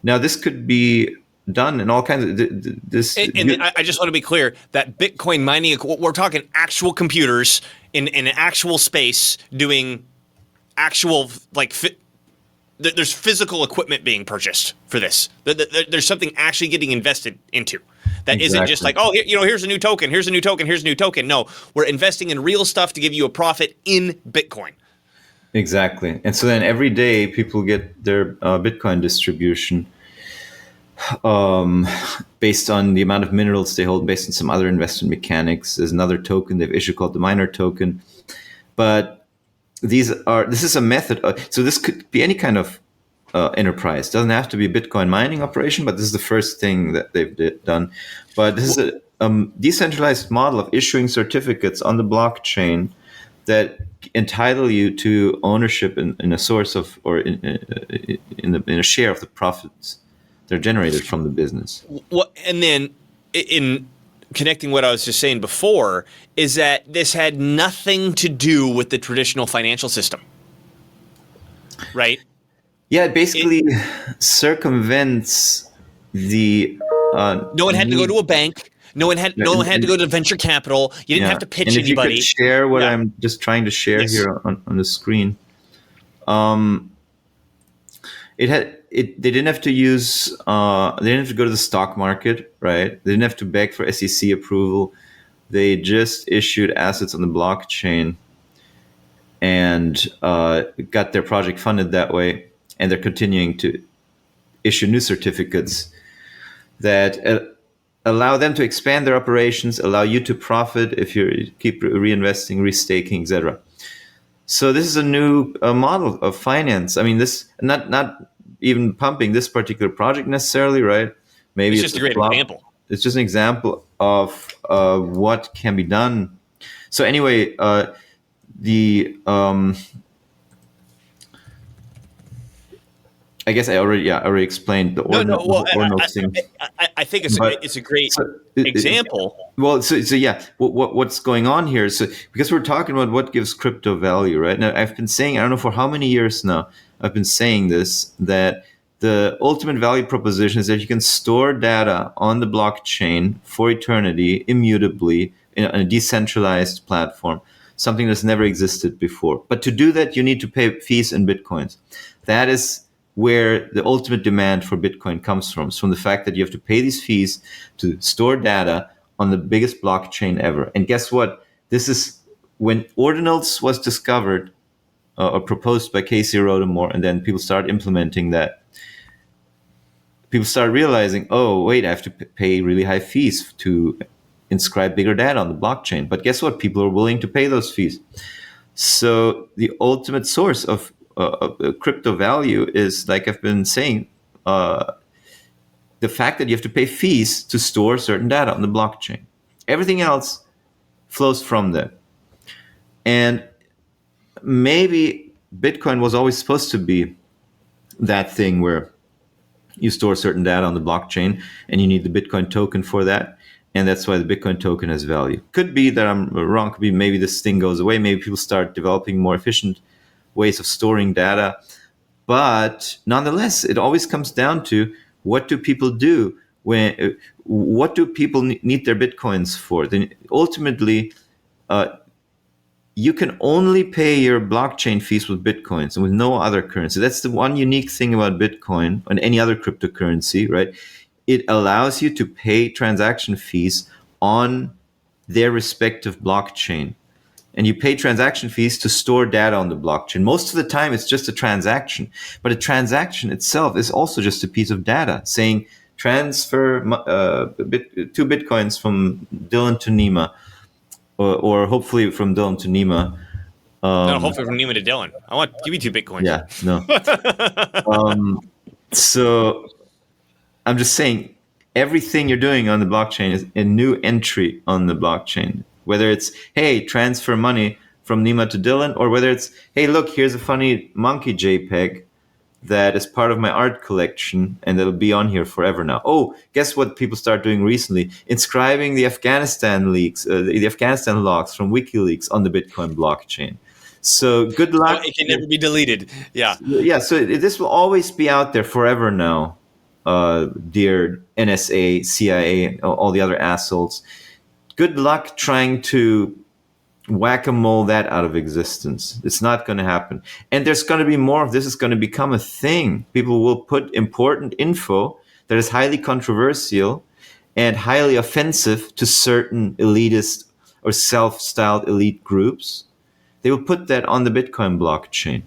Now, this could be done in all kinds of this. And I just want to be clear that Bitcoin mining, we're talking actual computers in an actual space doing actual, there's physical equipment being purchased for this. There's something actually getting invested into. That isn't just like, oh, here's a new token, here's a new token, here's a new token. No, we're investing in real stuff to give you a profit in Bitcoin. Exactly. And so then every day people get their Bitcoin distribution based on the amount of minerals they hold, based on some other investment mechanics. There's another token they've issued called the miner token. But this is a method. So this could be any kind of enterprise. Doesn't have to be a Bitcoin mining operation, but this is the first thing that they've done. But this is a decentralized model of issuing certificates on the blockchain that entitle you to ownership in a source of, or in a share of the profits they're generated from the business. Well, and then in connecting what I was just saying before, is that this had nothing to do with the traditional financial system, right? Yeah, it basically circumvents the. No one had to go to a bank. No one had to go to venture capital. You didn't have to pitch and if anybody. You could share what I'm just trying to share here on the screen. They didn't have to use. They didn't have to go to the stock market, right? They didn't have to beg for SEC approval. They just issued assets on the blockchain and got their project funded that way, and they're continuing to issue new certificates that allow them to expand their operations, allow you to profit if you keep reinvesting, restaking, etc. So this is a new model of finance. I mean, this not even pumping this particular project necessarily, right? Maybe It's it's just a a great flop. example. It's just an example of what can be done. So anyway, the I guess I already explained the No, no. Well, ordinal thing, I think but it's a great so example. well, so yeah, what's going on here? So because we're talking about what gives crypto value, right? Now I've been saying, I don't know for how many years now, I've been saying this, that the ultimate value proposition is that you can store data on the blockchain for eternity, immutably, in a decentralized platform, something that's never existed before. But to do that, you need to pay fees in bitcoins. That is where the ultimate demand for Bitcoin comes from. It's from the fact that you have to pay these fees to store data on the biggest blockchain ever. And guess what? This is when ordinals was discovered or proposed by Casey Rodarmore, and then people started implementing that. People started realizing, oh, wait, I have to pay really high fees to inscribe bigger data on the blockchain. But guess what? People are willing to pay those fees. So the ultimate source of crypto value is, like I've been saying, the fact that you have to pay fees to store certain data on the blockchain. Everything else flows from that. And maybe Bitcoin was always supposed to be that thing where you store certain data on the blockchain and you need the Bitcoin token for that. And that's why the Bitcoin token has value. Could be that I'm wrong. Could be maybe this thing goes away. Maybe people start developing more efficient ways of storing data. But nonetheless, it always comes down to, what do people do when? What do people need their bitcoins for? Then ultimately, you can only pay your blockchain fees with bitcoins and with no other currency. That's the one unique thing about Bitcoin and any other cryptocurrency, right? It allows you to pay transaction fees on their respective blockchain. And you pay transaction fees to store data on the blockchain. Most of the time, it's just a transaction. But a transaction itself is also just a piece of data saying, transfer 2 bitcoins from Dylan to Nima, or hopefully from Dylan to Nima. No, hopefully from Neiman to Dylan. Give me 2 bitcoins. Yeah, no. So I'm just saying, everything you're doing on the blockchain is a new entry on the blockchain. Whether it's, hey, transfer money from Nima to Dylan, or whether it's, hey, look, here's a funny monkey JPEG that is part of my art collection and that'll be on here forever now. Oh, guess what people start doing recently? Inscribing the Afghanistan leaks, the Afghanistan logs from WikiLeaks on the Bitcoin blockchain. So good luck. It can never be deleted. Yeah. Yeah, so this will always be out there forever now, dear NSA, CIA, all the other assholes. Good luck trying to whack-a-mole that out of existence. It's not going to happen. And there's going to be more of this. Is going to become a thing. People will put important info that is highly controversial and highly offensive to certain elitist or self-styled elite groups. They will put that on the Bitcoin blockchain.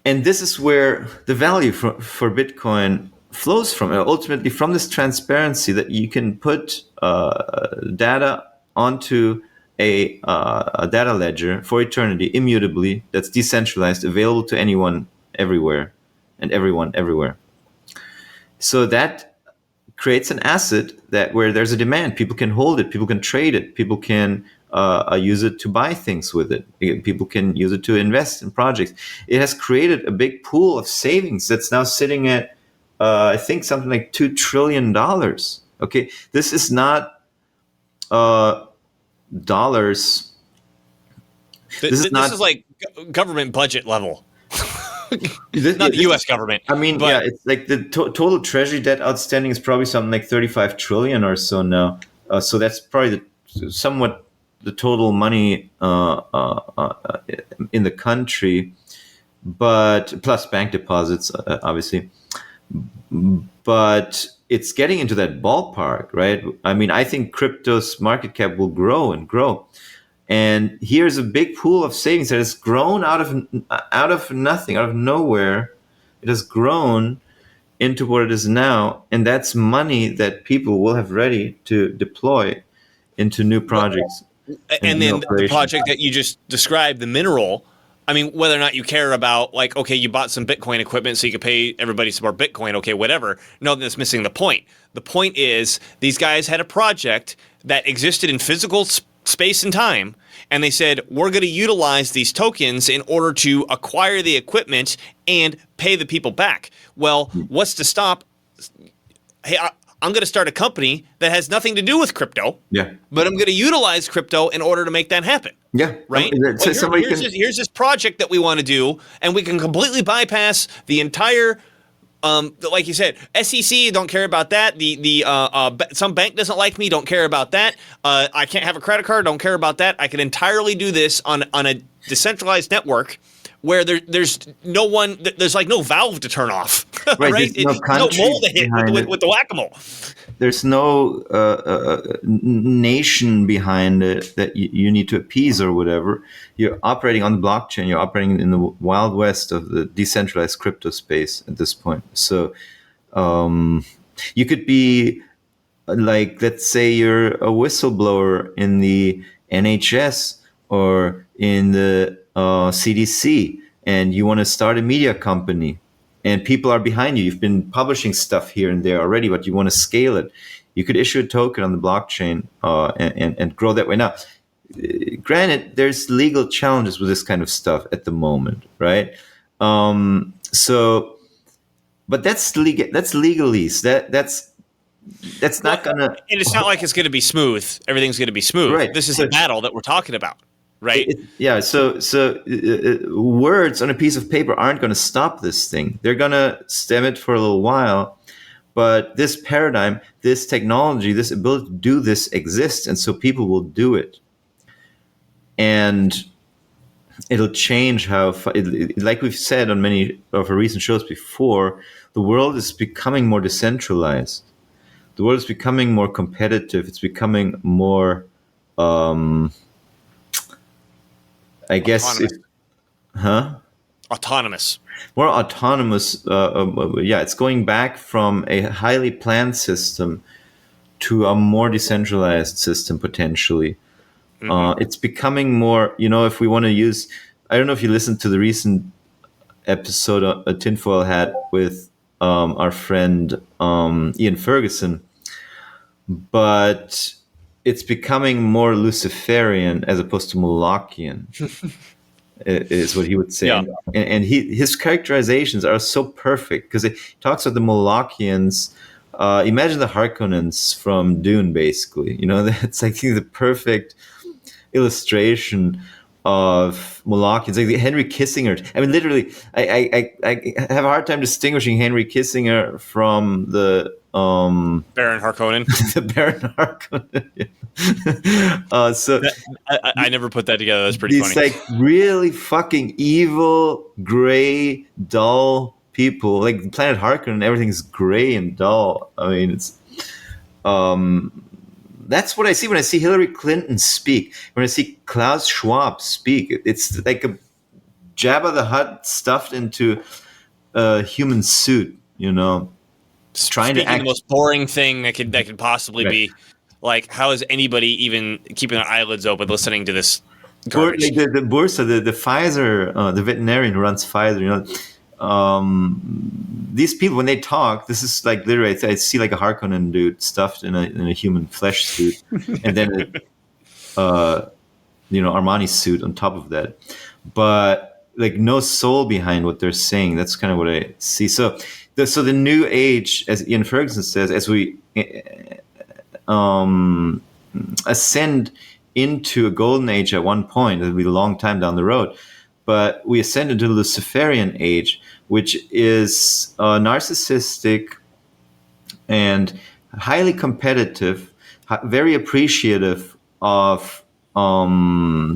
And this is where the value for Bitcoin flows from, ultimately from this transparency that you can put data onto a data ledger for eternity, immutably, that's decentralized, available to anyone, everywhere, and everyone, everywhere. So that creates an asset that where there's a demand. People can hold it, people can trade it, people can use it to buy things with it. People can use it to invest in projects. It has created a big pool of savings that's now sitting at, I think, something like $2 trillion. Okay, this is not dollars. This is like government budget level. Not the U.S. government. I mean, yeah, it's like the total treasury debt outstanding is probably something like 35 trillion or so now. So that's probably somewhat the total money in the country, but plus bank deposits, obviously. But it's getting into that ballpark, right? I mean, I think crypto's market cap will grow and grow. And here's a big pool of savings that has grown out of nothing, out of nowhere. It has grown into what it is now, and that's money that people will have ready to deploy into new projects and And new then the operations. project that you just described, the mineral. I mean, whether or not you care about, like, okay, you bought some Bitcoin equipment so you could pay everybody some more Bitcoin, okay, whatever. No, that's missing the point. The point is these guys had a project that existed in physical space and time, and they said, we're going to utilize these tokens in order to acquire the equipment and pay the people back. Well, what's to stop? Hey, I'm going to start a company that has nothing to do with crypto, Yeah, but I'm going to utilize crypto in order to make that happen. yeah. Right? So somebody Here's this project that we want to do, and we can completely bypass the entire, like you said, SEC. Don't care about that. Some bank doesn't like me. Don't care about that. I can't have a credit card. Don't care about that. I can entirely do this on a decentralized network where there's no one. There's like no valve to turn off. right. Right? There's no No country mole to hit behind it. with the whack-a-mole. There's no nation behind it that you need to appease or whatever. You're operating on the blockchain. You're operating in the wild west of the decentralized crypto space at this point. So you could be like, let's say you're a whistleblower in the NHS or in the CDC, and you want to start a media company, and people are behind you. You've been publishing stuff here and there already, but you want to scale it. You could issue a token on the blockchain and grow that way. Now, granted, there's legal challenges with this kind of stuff at the moment, right? So, but that's legal. That's legalese. That's not gonna. And it's not like it's going to be smooth. Everything's going to be smooth. Right. This is a battle that we're talking about, right? Yeah. So words on a piece of paper aren't going to stop this thing. They're going to stem it for a little while, but this paradigm, this technology, this ability to do this exists, and so people will do it, and it'll change how. Like we've said on many of our recent shows before, the world is becoming more decentralized. The world is becoming more competitive. It's becoming more, I guess, Autonomous. more autonomous. Yeah, it's going back from a highly planned system to a more decentralized system potentially. It's becoming more. If we want to use, I don't know if you listened to the recent episode a Tinfoil had with our friend Ian Ferguson. But it's becoming more Luciferian as opposed to Molochian, is what he would say. Yeah. And his characterizations are so perfect because he talks about the Molochians. Imagine the Harkonnens from Dune, basically. That's like the perfect illustration of Molochians, like the Henry Kissinger. I mean, literally, I have a hard time distinguishing Henry Kissinger from the Baron Harkonnen. the Baron Harkonnen. So I never put that together. That's pretty these funny. like really fucking evil, gray, dull people. Like Planet Harkonnen, everything's gray and dull. I mean, it's that's what I see when I see Hillary Clinton speak. When I see Klaus Schwab speak, it's like a Jabba the Hutt stuffed into a human suit. Trying to Speaking act the most boring thing that could possibly be. Like, how is anybody even keeping their eyelids open listening to this garbage? Like the Bursa, the Pfizer, the veterinarian who runs Pfizer, these people, when they talk, this is like literally, I see like a Harkonnen dude stuffed in a human flesh suit, and then Armani suit on top of that, but like no soul behind what they're saying. That's kind of what I see. So the new age, as Ian Ferguson says, as we ascend into a golden age at one point, it'll be a long time down the road, but we ascend into the Luciferian age, which is narcissistic and highly competitive, very appreciative of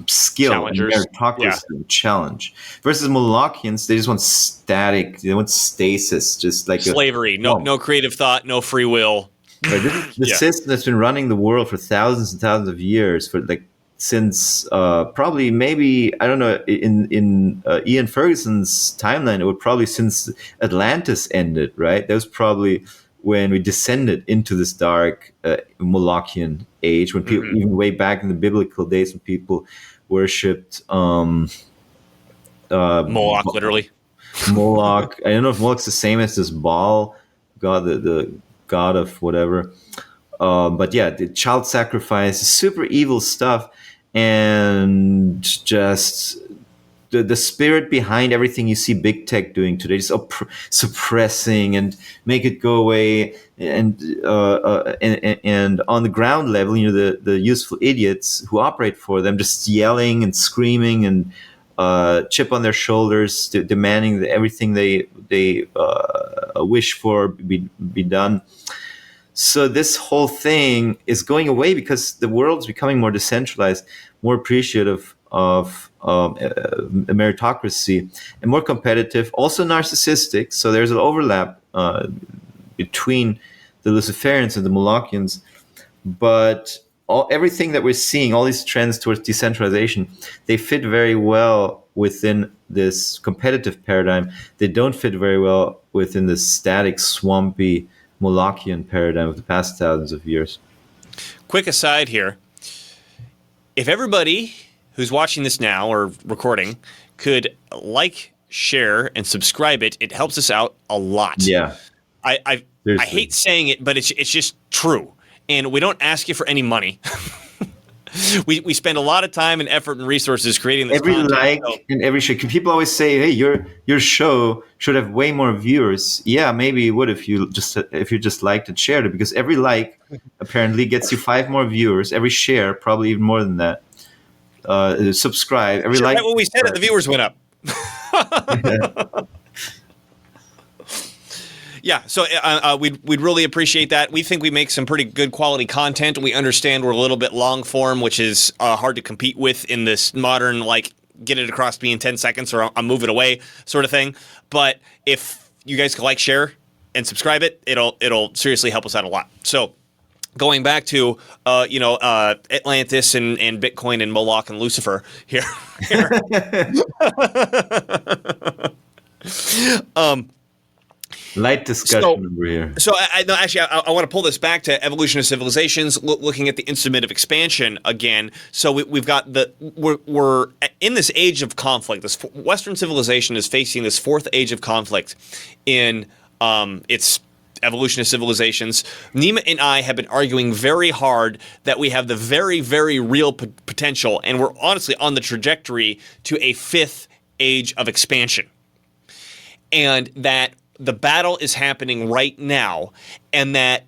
skill and Challengers. Yeah. meritocracy challenge. Versus Molochians, they just want static. They want stasis, just like a Slavery. swamp. No creative thought. No free will. Right, this is the Yeah. system that's been running the world for thousands and thousands of years, for like since probably maybe I don't know in Ian Ferguson's timeline, it would probably since Atlantis ended, right? That was probably when we descended into this dark Molochian age, when people even way back in the biblical days when people worshipped Moloch, literally. Moloch. I don't know if Moloch's the same as this Baal god, the god of whatever. But yeah, the child sacrifice, super evil stuff, and just the spirit behind everything you see big tech doing today, just suppressing and make it go away, and on the ground level, the useful idiots who operate for them, just yelling and screaming and chip on their shoulders, demanding that everything they wish for be done. So this whole thing is going away because the world's becoming more decentralized, more appreciative of meritocracy, and more competitive, also narcissistic. So there's an overlap between the Luciferians and the Molochians. But everything that we're seeing, all these trends towards decentralization, they fit very well within this competitive paradigm. They don't fit very well within the static, swampy Molochian paradigm of the past thousands of years. Quick aside here. If everybody who's watching this now or recording could like, share, and subscribe it helps us out a lot. Yeah. I hate saying it, but it's just true. And we don't ask you for any money. We spend a lot of time and effort and resources creating this every content. And every share. People always say, "Hey, your show should have way more viewers." Yeah, maybe it would if you just liked and shared it, because every like apparently gets you 5 more viewers. Every share, probably even more than that. Subscribe. Every like. That's what we said. The viewers went up. Yeah, so we'd really appreciate that. We think we make some pretty good quality content. We understand we're a little bit long form, which is hard to compete with in this modern, like, get it across to me in 10 seconds or I'm moving away sort of thing. But if you guys could like, share, and subscribe it'll seriously help us out a lot. So going back to Atlantis and Bitcoin and Moloch and Lucifer here. Light discussion over here. So I want to pull this back to evolution of civilizations, looking at the instrument of expansion again. So we've got we're in this age of conflict. This Western civilization is facing this 4th age of conflict in its evolution of civilizations. Nima and I have been arguing very hard that we have the very, very real potential, and we're honestly on the trajectory to a 5th age of expansion, and that the battle is happening right now, and that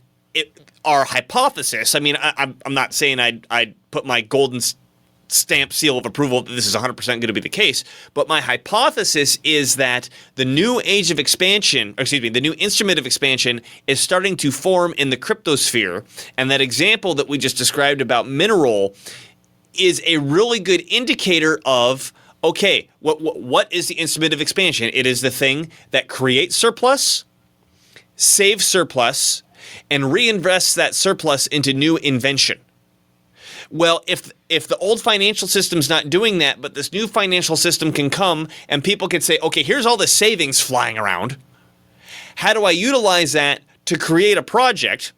our hypothesis, I mean, I'm not saying I'd put my golden stamp seal of approval that this is 100% going to be the case, but my hypothesis is that the new age of expansion, the new instrument of expansion is starting to form in the cryptosphere, and that example that we just described about mineral is a really good indicator of, okay, what is the instrument of expansion? It is the thing that creates surplus, saves surplus, and reinvests that surplus into new invention. Well, if the old financial system's not doing that, but this new financial system can come and people can say, okay, here's all the savings flying around. How do I utilize that to create a project?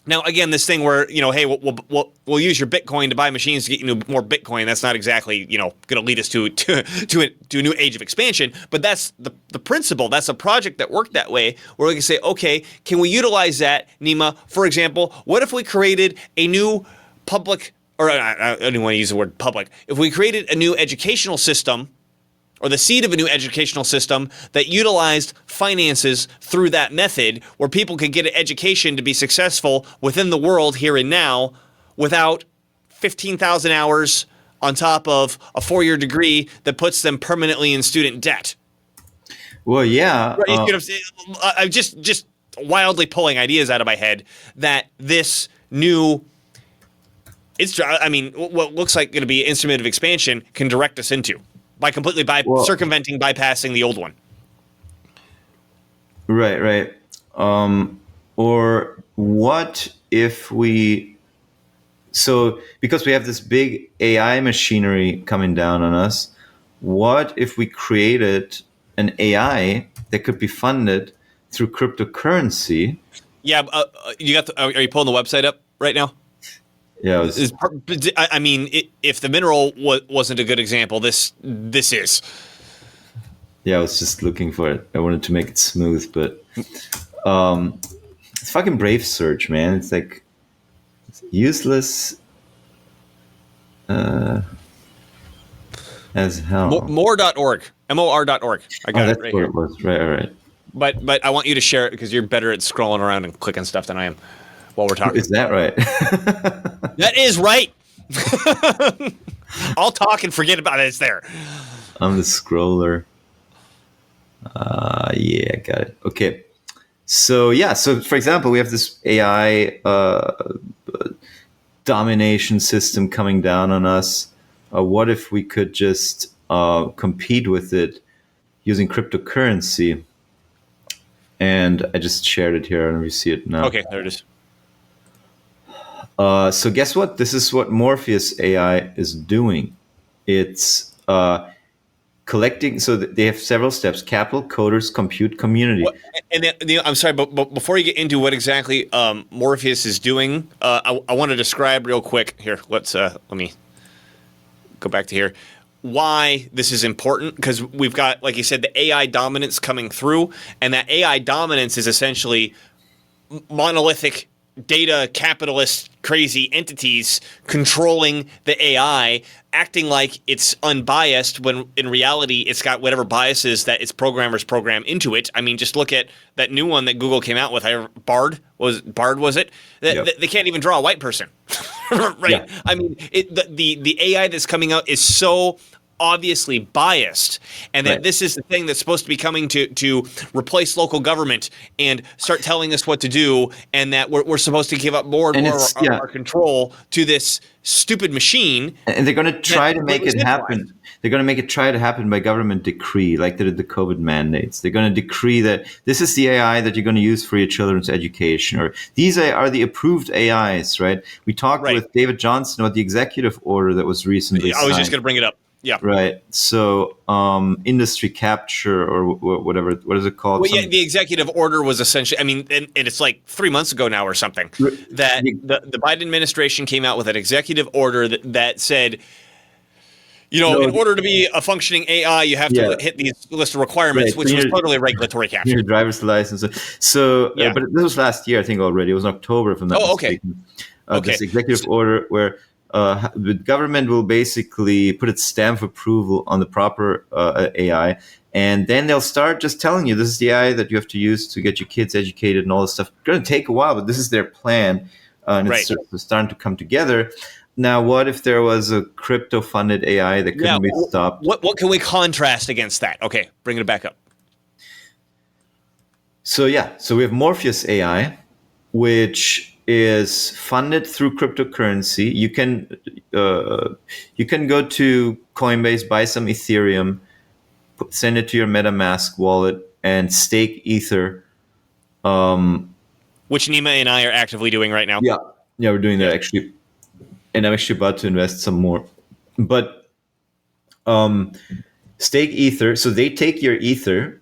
Now, again, this thing where, hey, we'll use your Bitcoin to buy machines to get you more Bitcoin. That's not exactly, going to lead us to a new age of expansion. But that's the principle. That's a project that worked that way, where we can say, okay, can we utilize that, Nima? For example, what if we created a new public, or I don't even want to use the word public. If we created a new educational system, or the seed of a new educational system that utilized finances through that method, where people could get an education to be successful within the world here and now without 15,000 hours on top of a 4-year degree that puts them permanently in student debt. Well, yeah. I'm just wildly pulling ideas out of my head that this new I mean, what looks like going to be an instrument of expansion can direct us into by completely circumventing, bypassing the old one. Right. Or what if we, so because we have this big AI machinery coming down on us, what if we created an AI that could be funded through cryptocurrency? Yeah, you got. Are you pulling the website up right now? Yeah, I mean, if the mineral wasn't a good example, this is. Yeah, I was just looking for it. I wanted to make it smooth, but it's fucking Brave search, man. It's like it's useless as hell. More.org. MOR.org. I got it right here. It was. Right. But I want you to share it because you're better at scrolling around and clicking stuff than I am while we're talking. Is that right? That is right. I'll talk and forget about it. It's there. I'm the scroller. Yeah, got it. Okay. So for example, we have this AI domination system coming down on us. What if we could just compete with it using cryptocurrency? And I just shared it here, and we see it now. Okay, there it is. So guess what? This is what Morpheus AI is doing. It's collecting. So they have several steps: capital, coders, compute, community. And then, I'm sorry, but before you get into what exactly Morpheus is doing, I want to describe real quick here. Let me go back to here. Why this is important, because we've got, like you said, the AI dominance coming through, and that AI dominance is essentially monolithic data capitalist crazy entities controlling the AI, acting like it's unbiased when in reality it's got whatever biases that its programmers program into it. I mean, just look at that new one that Google came out with. Bard was it? They can't even draw a white person, right? Yeah. I mean, the AI that's coming out is so obviously biased, and that this is the thing that's supposed to be coming to replace local government and start telling us what to do, and that we're supposed to give up more and more of our control to this stupid machine. And they're going to try to make it happen. They're going to make it try to happen by government decree, like they did the COVID mandates. They're going to decree that this is the AI that you're going to use for your children's education, or these are the approved AIs, right? We talked with David Johnson about the executive order that was recently signed. I was just going to bring it up. Yeah. Right. So industry capture or whatever. What is it called? Well, the executive order was essentially, I mean, and it's like 3 months ago now or something, that the Biden administration came out with an executive order that said, in order to be a functioning AI, you have to hit these list of requirements, which was totally a regulatory capture. Your driver's license. So, but this was last year, I think already. It was in October, if I'm not mistaken. This executive order where the government will basically put its stamp of approval on the proper AI, and then they'll start just telling you this is the AI that you have to use to get your kids educated and all this stuff. It's going to take a while, but this is their plan, and it's starting to come together. Now, what if there was a crypto-funded AI that couldn't be stopped? What can we contrast against that? Okay, bringing it back up. So we have Morpheus AI, which is funded through cryptocurrency. You can go to Coinbase, buy some Ethereum, send it to your MetaMask wallet, and stake Ether. Which Nima and I are actively doing right now. Yeah, we're doing that actually, and I'm actually about to invest some more. But stake Ether. So they take your Ether,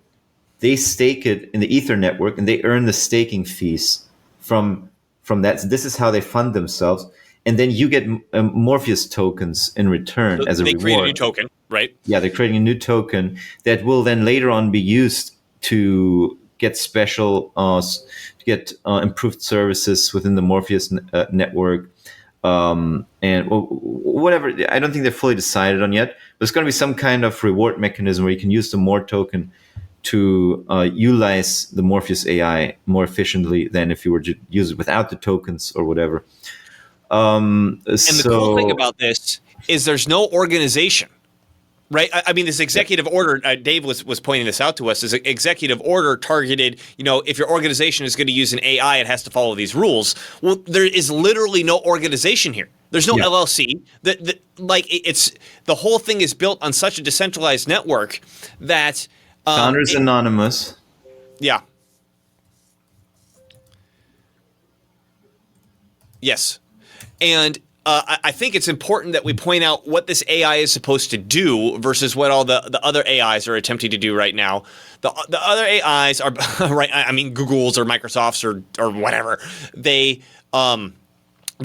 they stake it in the Ether network, and they earn the staking fees from that. So this is how they fund themselves, and then you get Morpheus tokens in return as a reward. They create a new token, right? Yeah, they're creating a new token that will then later on be used to get improved services within the Morpheus network, and whatever. I don't think they're fully decided on yet. But there's going to be some kind of reward mechanism where you can use the more token to utilize the Morpheus AI more efficiently than if you were to use it without the tokens or whatever. And the cool thing about this is there's no organization, right? I mean, this executive order, Dave was pointing this out to us, is an executive order targeted, if your organization is going to use an AI, it has to follow these rules. Well, there is literally no organization here. There's no Yeah. LLC. It's the whole thing is built on such a decentralized network that Founders anonymous. yeah. Yes. And I think it's important that we point out what this AI is supposed to do versus what all the other AIs are attempting to do right now. The other AIs are right. I mean, Google's or Microsoft's or whatever. They're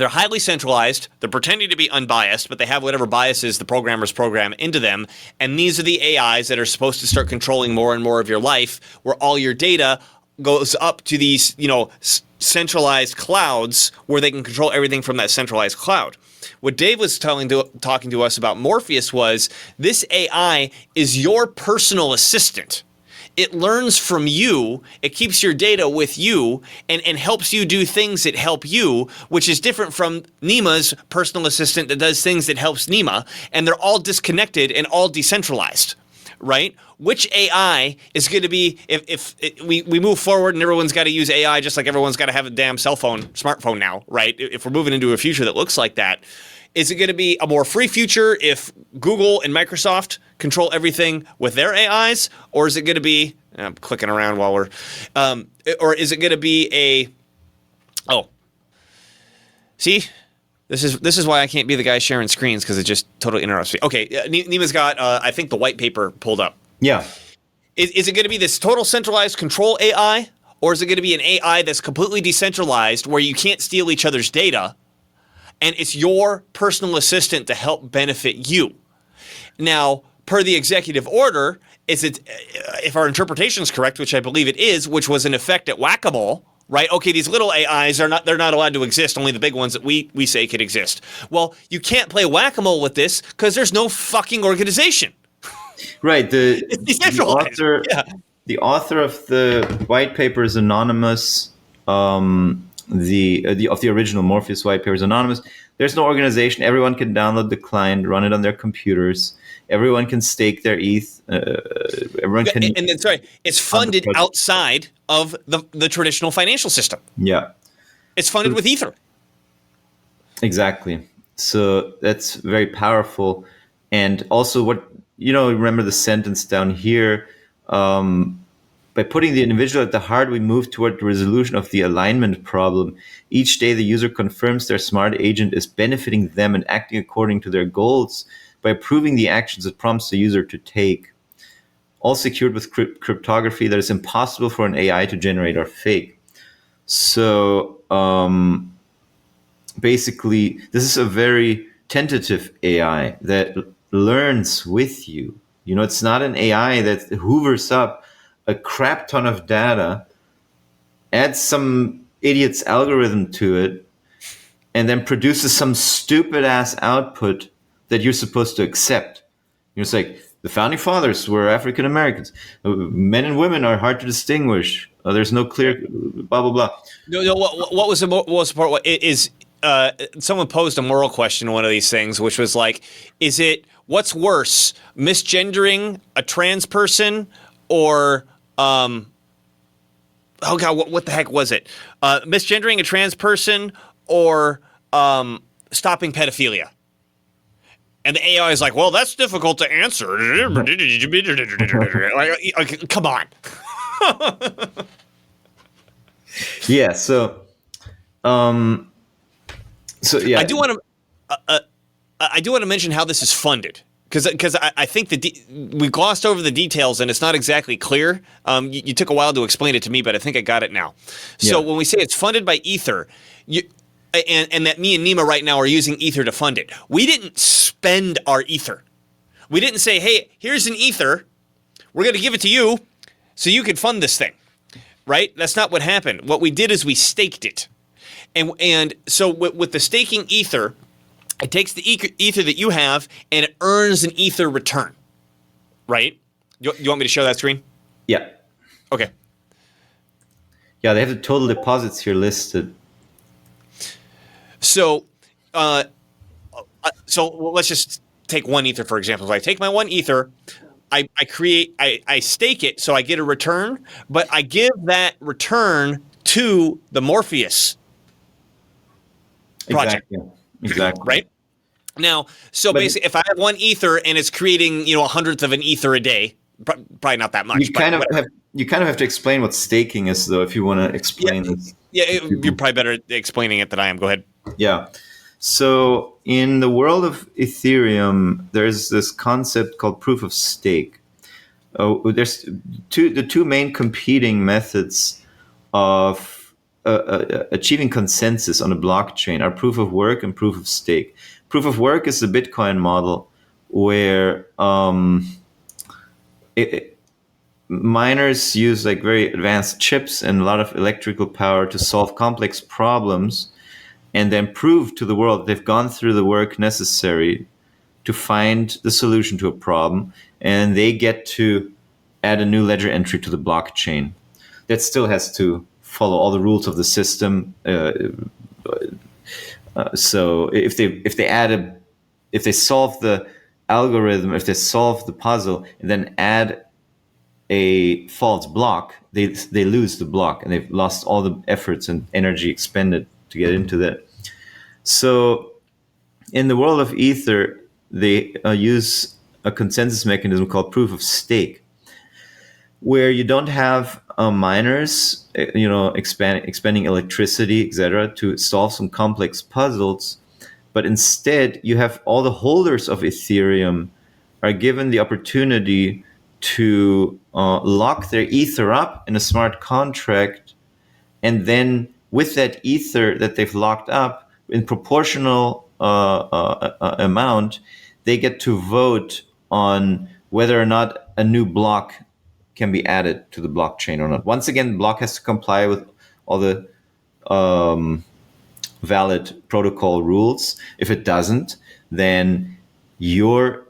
highly centralized. They're pretending to be unbiased, but they have whatever biases the programmers program into them. And these are the AIs that are supposed to start controlling more and more of your life, where all your data goes up to these, centralized clouds where they can control everything from that centralized cloud. What Dave was talking to us about Morpheus was this AI is your personal assistant. It learns from you, it keeps your data with you, and helps you do things that help you, which is different from Nima's personal assistant that does things that helps Nima, and they're all disconnected and all decentralized, right? Which AI is going to be, if we move forward and everyone's got to use AI just like everyone's got to have a damn smartphone now, right? If we're moving into a future that looks like that, is it going to be a more free future if Google and Microsoft control everything with their AIs, or is it going to be? I'm clicking around while we're, or is it going to be see, this is why I can't be the guy sharing screens because it just totally interrupts me. Okay, Nima's got I think the white paper pulled up. Yeah. Is it going to be this total centralized control AI, or is it going to be an AI that's completely decentralized where you can't steal each other's data? And it's your personal assistant to help benefit you. Now, per the executive order, if our interpretation is correct, which I believe it is, which was in effect at Whack-A-Mole, right? Okay, these little AIs they're not allowed to exist. Only the big ones that we say could exist. Well, you can't play Whack-A-Mole with this because there's no fucking organization. Right. It's decentralized. The author of the white paper is anonymous. The original Morpheus white paper is anonymous. There's no organization. Everyone can download the client, run it on their computers. Everyone can stake their ETH. Everyone can. And then, sorry, it's funded outside of the traditional financial system. Yeah. It's funded with Ether. Exactly. So that's very powerful. And also remember the sentence down here, by putting the individual at the heart, we move toward the resolution of the alignment problem. Each day, the user confirms their smart agent is benefiting them and acting according to their goals by approving the actions it prompts the user to take. All secured with cryptography that is impossible for an AI to generate or fake. So basically, this is a very tentative AI that learns with you. It's not an AI that hoovers up a crap ton of data, adds some idiot's algorithm to it, and then produces some stupid ass output that you're supposed to accept. It's like the founding fathers were African Americans. Men and women are hard to distinguish. There's no clear blah blah blah. No. What was the most part? What is someone posed a moral question in one of these things, which was like, is it what's worse, misgendering a trans person or oh god, what the heck was it? Misgendering a trans person or stopping pedophilia? And the AI is like, well, that's difficult to answer. Like, come on. Yeah. So yeah. I do want to mention how this is funded. Because I think we glossed over the details and it's not exactly clear. You took a while to explain it to me, but I think I got it now. So when we say it's funded by Ether, and that me and Nima right now are using Ether to fund it, we didn't spend our Ether. We didn't say, hey, here's an Ether. We're going to give it to you so you can fund this thing, right? That's not what happened. What we did is we staked it. And so with the staking Ether, it takes the Ether that you have and it earns an Ether return, right? You want me to show that screen? Yeah. Okay. Yeah, they have the total deposits here listed. So let's just take one Ether, for example. So I take my one Ether, I stake it so I get a return, but I give that return to the Morpheus project. Exactly. Exactly. right? Now, so But basically, if I have one ether and it's creating, a hundredth of an ether a day, probably not that much, you but kind of whatever. have you kind of have to explain what staking is, though, if you want to Yeah, explain this yeah, to you're people. probably better at explaining it than I am. Go ahead. Yeah. So in the world of Ethereum, there's this concept called proof of stake. There's the two main competing methods of achieving consensus on a blockchain are proof of work and proof of stake. Proof of work is the Bitcoin model where miners use like very advanced chips and a lot of electrical power to solve complex problems and then prove to the world they've gone through the work necessary to find the solution to a problem, and they get to add a new ledger entry to the blockchain that still has to follow all the rules of the system. So if they solve the algorithm, if they solve the puzzle, and then add a false block, they lose the block, and they've lost all the efforts and energy expended to get into that. So in the world of Ether, they use a consensus mechanism called proof of stake, where you don't have miners, expending electricity, etc., to solve some complex puzzles, but instead you have all the holders of Ethereum are given the opportunity to lock their Ether up in a smart contract, and then with that Ether that they've locked up in proportional amount, they get to vote on whether or not a new block can be added to the blockchain or not. Once again, the block has to comply with all the valid protocol rules. If it doesn't, then your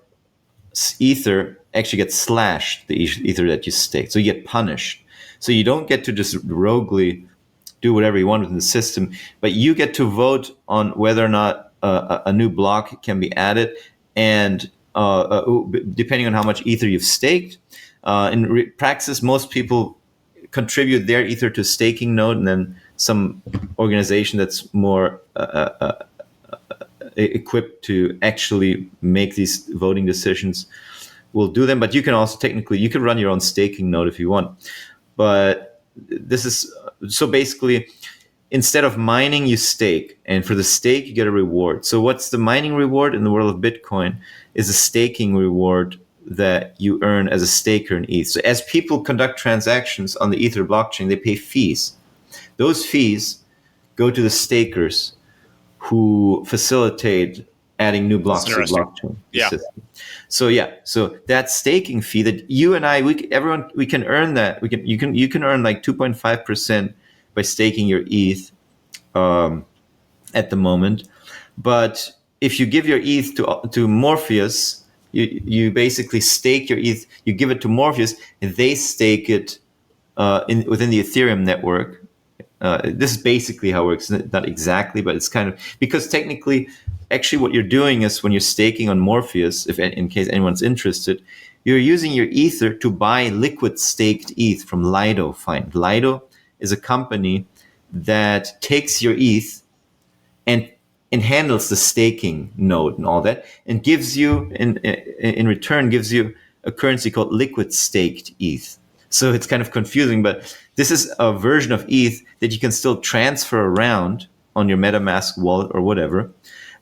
Ether actually gets slashed, the Ether that you stake. So you get punished. So you don't get to just roguely do whatever you want within the system, but you get to vote on whether or not a new block can be added, and depending on how much Ether you've staked. In practice, most people contribute their Ether to a staking node, and then some organization that's more equipped to actually make these voting decisions will do them. But you can also you can run your own staking node if you want. But this is so basically, instead of mining, you stake, and for the stake you get a reward. So what's the mining reward in the world of Bitcoin is a staking reward that you earn as a staker in ETH. So as people conduct transactions on the Ether blockchain, they pay fees. Those fees go to the stakers who facilitate adding new blocks to the blockchain system. So that staking fee that you and I, we can earn that. You can earn like 2.5% by staking your ETH at the moment. But if you give your ETH to Morpheus, you basically stake your ETH. You give it to Morpheus, and they stake it within the Ethereum network. This is basically how it works. Not exactly, but it's kind of, because technically, actually what you're doing is when you're staking on Morpheus, if in case anyone's interested, you're using your Ether to buy liquid staked ETH from Lido. Lido is a company that takes your ETH and handles the staking node and all that, and gives you in return gives you a currency called liquid staked ETH. So it's kind of confusing, but this is a version of ETH that you can still transfer around on your MetaMask wallet or whatever,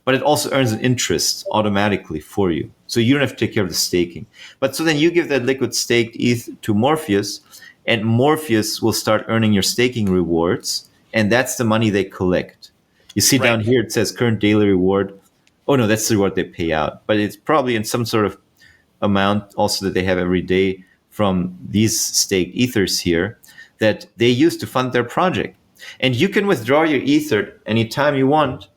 but it also earns an interest automatically for you. So you don't have to take care of the staking. But so then you give that liquid staked ETH to Morpheus, and Morpheus will start earning your staking rewards, and that's the money they collect. You see down here, it says current daily reward. Oh no, that's the reward they pay out, but it's probably in some sort of amount also that they have every day from these staked ethers here that they use to fund their project. And you can withdraw your ether anytime you want.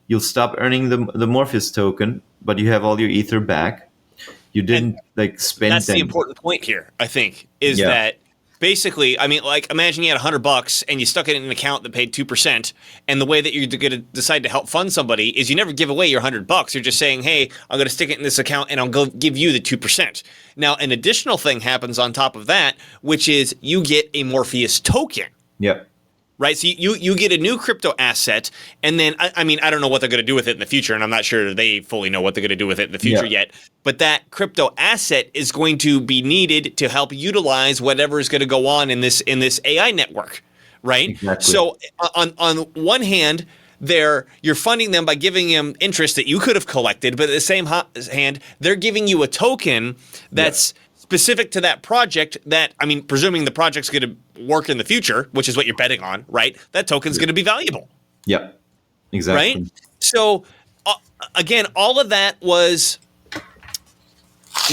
You'll stop earning the Morpheus token, but you have all your ether back. You didn't spend. That's the important point here, I think, is that basically, I mean, like, imagine you had $100 and you stuck it in an account that paid 2%. And the way that you're going to decide to help fund somebody is you never give away your $100. You're just saying, hey, I'm going to stick it in this account and I'll go give you the 2%. Now, an additional thing happens on top of that, which is you get a Morpheus token. Yep. right? So you get a new crypto asset, and then I mean I don't know what they're going to do with it in the future, and I'm not sure they fully know what they're going to do with it in the future Yeah. yet. But that crypto asset is going to be needed to help utilize whatever is going to go on in this AI network, right? Exactly. So on one hand, you're funding them by giving them interest that you could have collected, but at the same hand, they're giving you a token that's specific to that project that, I mean, presuming the project's going to work in the future, which is what you're betting on, right? That token's going to be valuable. Yeah. Exactly. Right? So, again, all of that was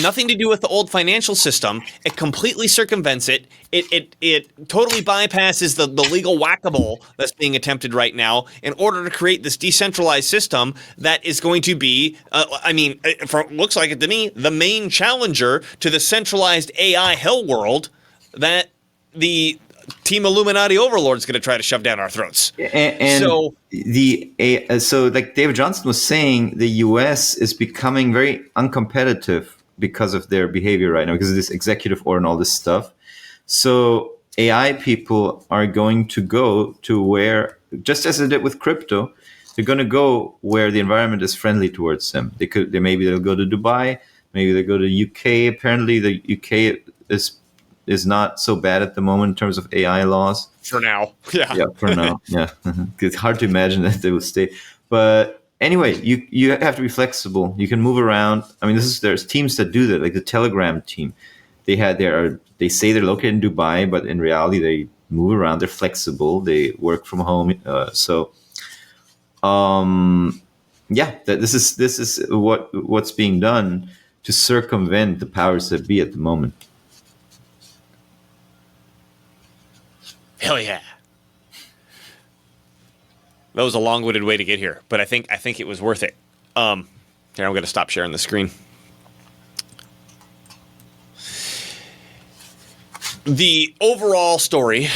nothing to do with the old financial system. It completely circumvents it. It totally bypasses the legal whack-a-mole that's being attempted right now in order to create this decentralized system that is going to be, looks like it to me, the main challenger to the centralized AI hell world that the Team Illuminati Overlord is going to try to shove down our throats. And so like David Johnson was saying, the U.S. is becoming very uncompetitive because of their behavior right now, because of this executive order and all this stuff. So AI people are going to go to where, just as they did with crypto, they're going to go where the environment is friendly towards them. Maybe they'll go to Dubai, maybe they'll go to UK. Apparently, the UK is not so bad at the moment in terms of AI laws. For now, yeah, for now, yeah. It's hard to imagine that they will stay, but. Anyway, you have to be flexible. You can move around. I mean, there's teams that do that, like the Telegram team. They say they're located in Dubai, but in reality they move around. They're flexible. They work from home. This is what's being done to circumvent the powers that be at the moment. Hell yeah. That was a long-winded way to get here, but I think it was worth it. Here, I'm going to stop sharing the screen. The overall story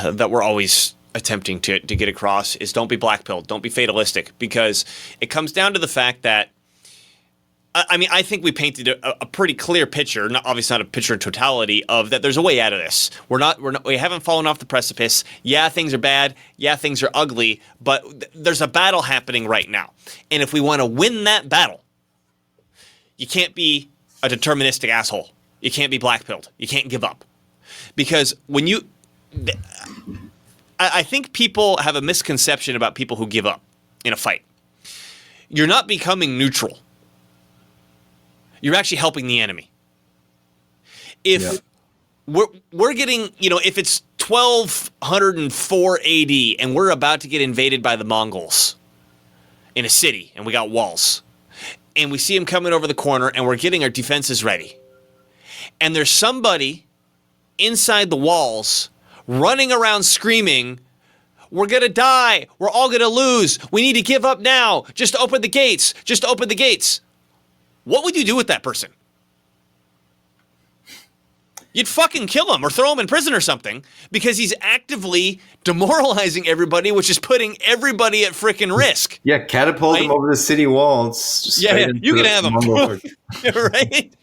that we're always attempting to get across is don't be black-pilled, don't be fatalistic, because it comes down to the fact that, I mean, I think we painted a pretty clear picture, obviously not a picture in totality, of that there's a way out of this. We haven't fallen off the precipice. Yeah, things are bad. Yeah, things are ugly, but there's a battle happening right now. And if we want to win that battle, you can't be a deterministic asshole. You can't be black-pilled. You can't give up. Because I think people have a misconception about people who give up in a fight. You're not becoming neutral. You're actually helping the enemy. If we're getting, if it's 1204 AD and we're about to get invaded by the Mongols in a city and we got walls and we see them coming over the corner and we're getting our defenses ready, and there's somebody inside the walls running around screaming, "We're going to die. We're all going to lose. We need to give up now. Just open the gates. Just open the gates." What would you do with that person? You'd fucking kill him or throw him in prison or something, because he's actively demoralizing everybody, which is putting everybody at frickin' risk. Yeah, catapult him over the city walls. Yeah, you can have him. Right?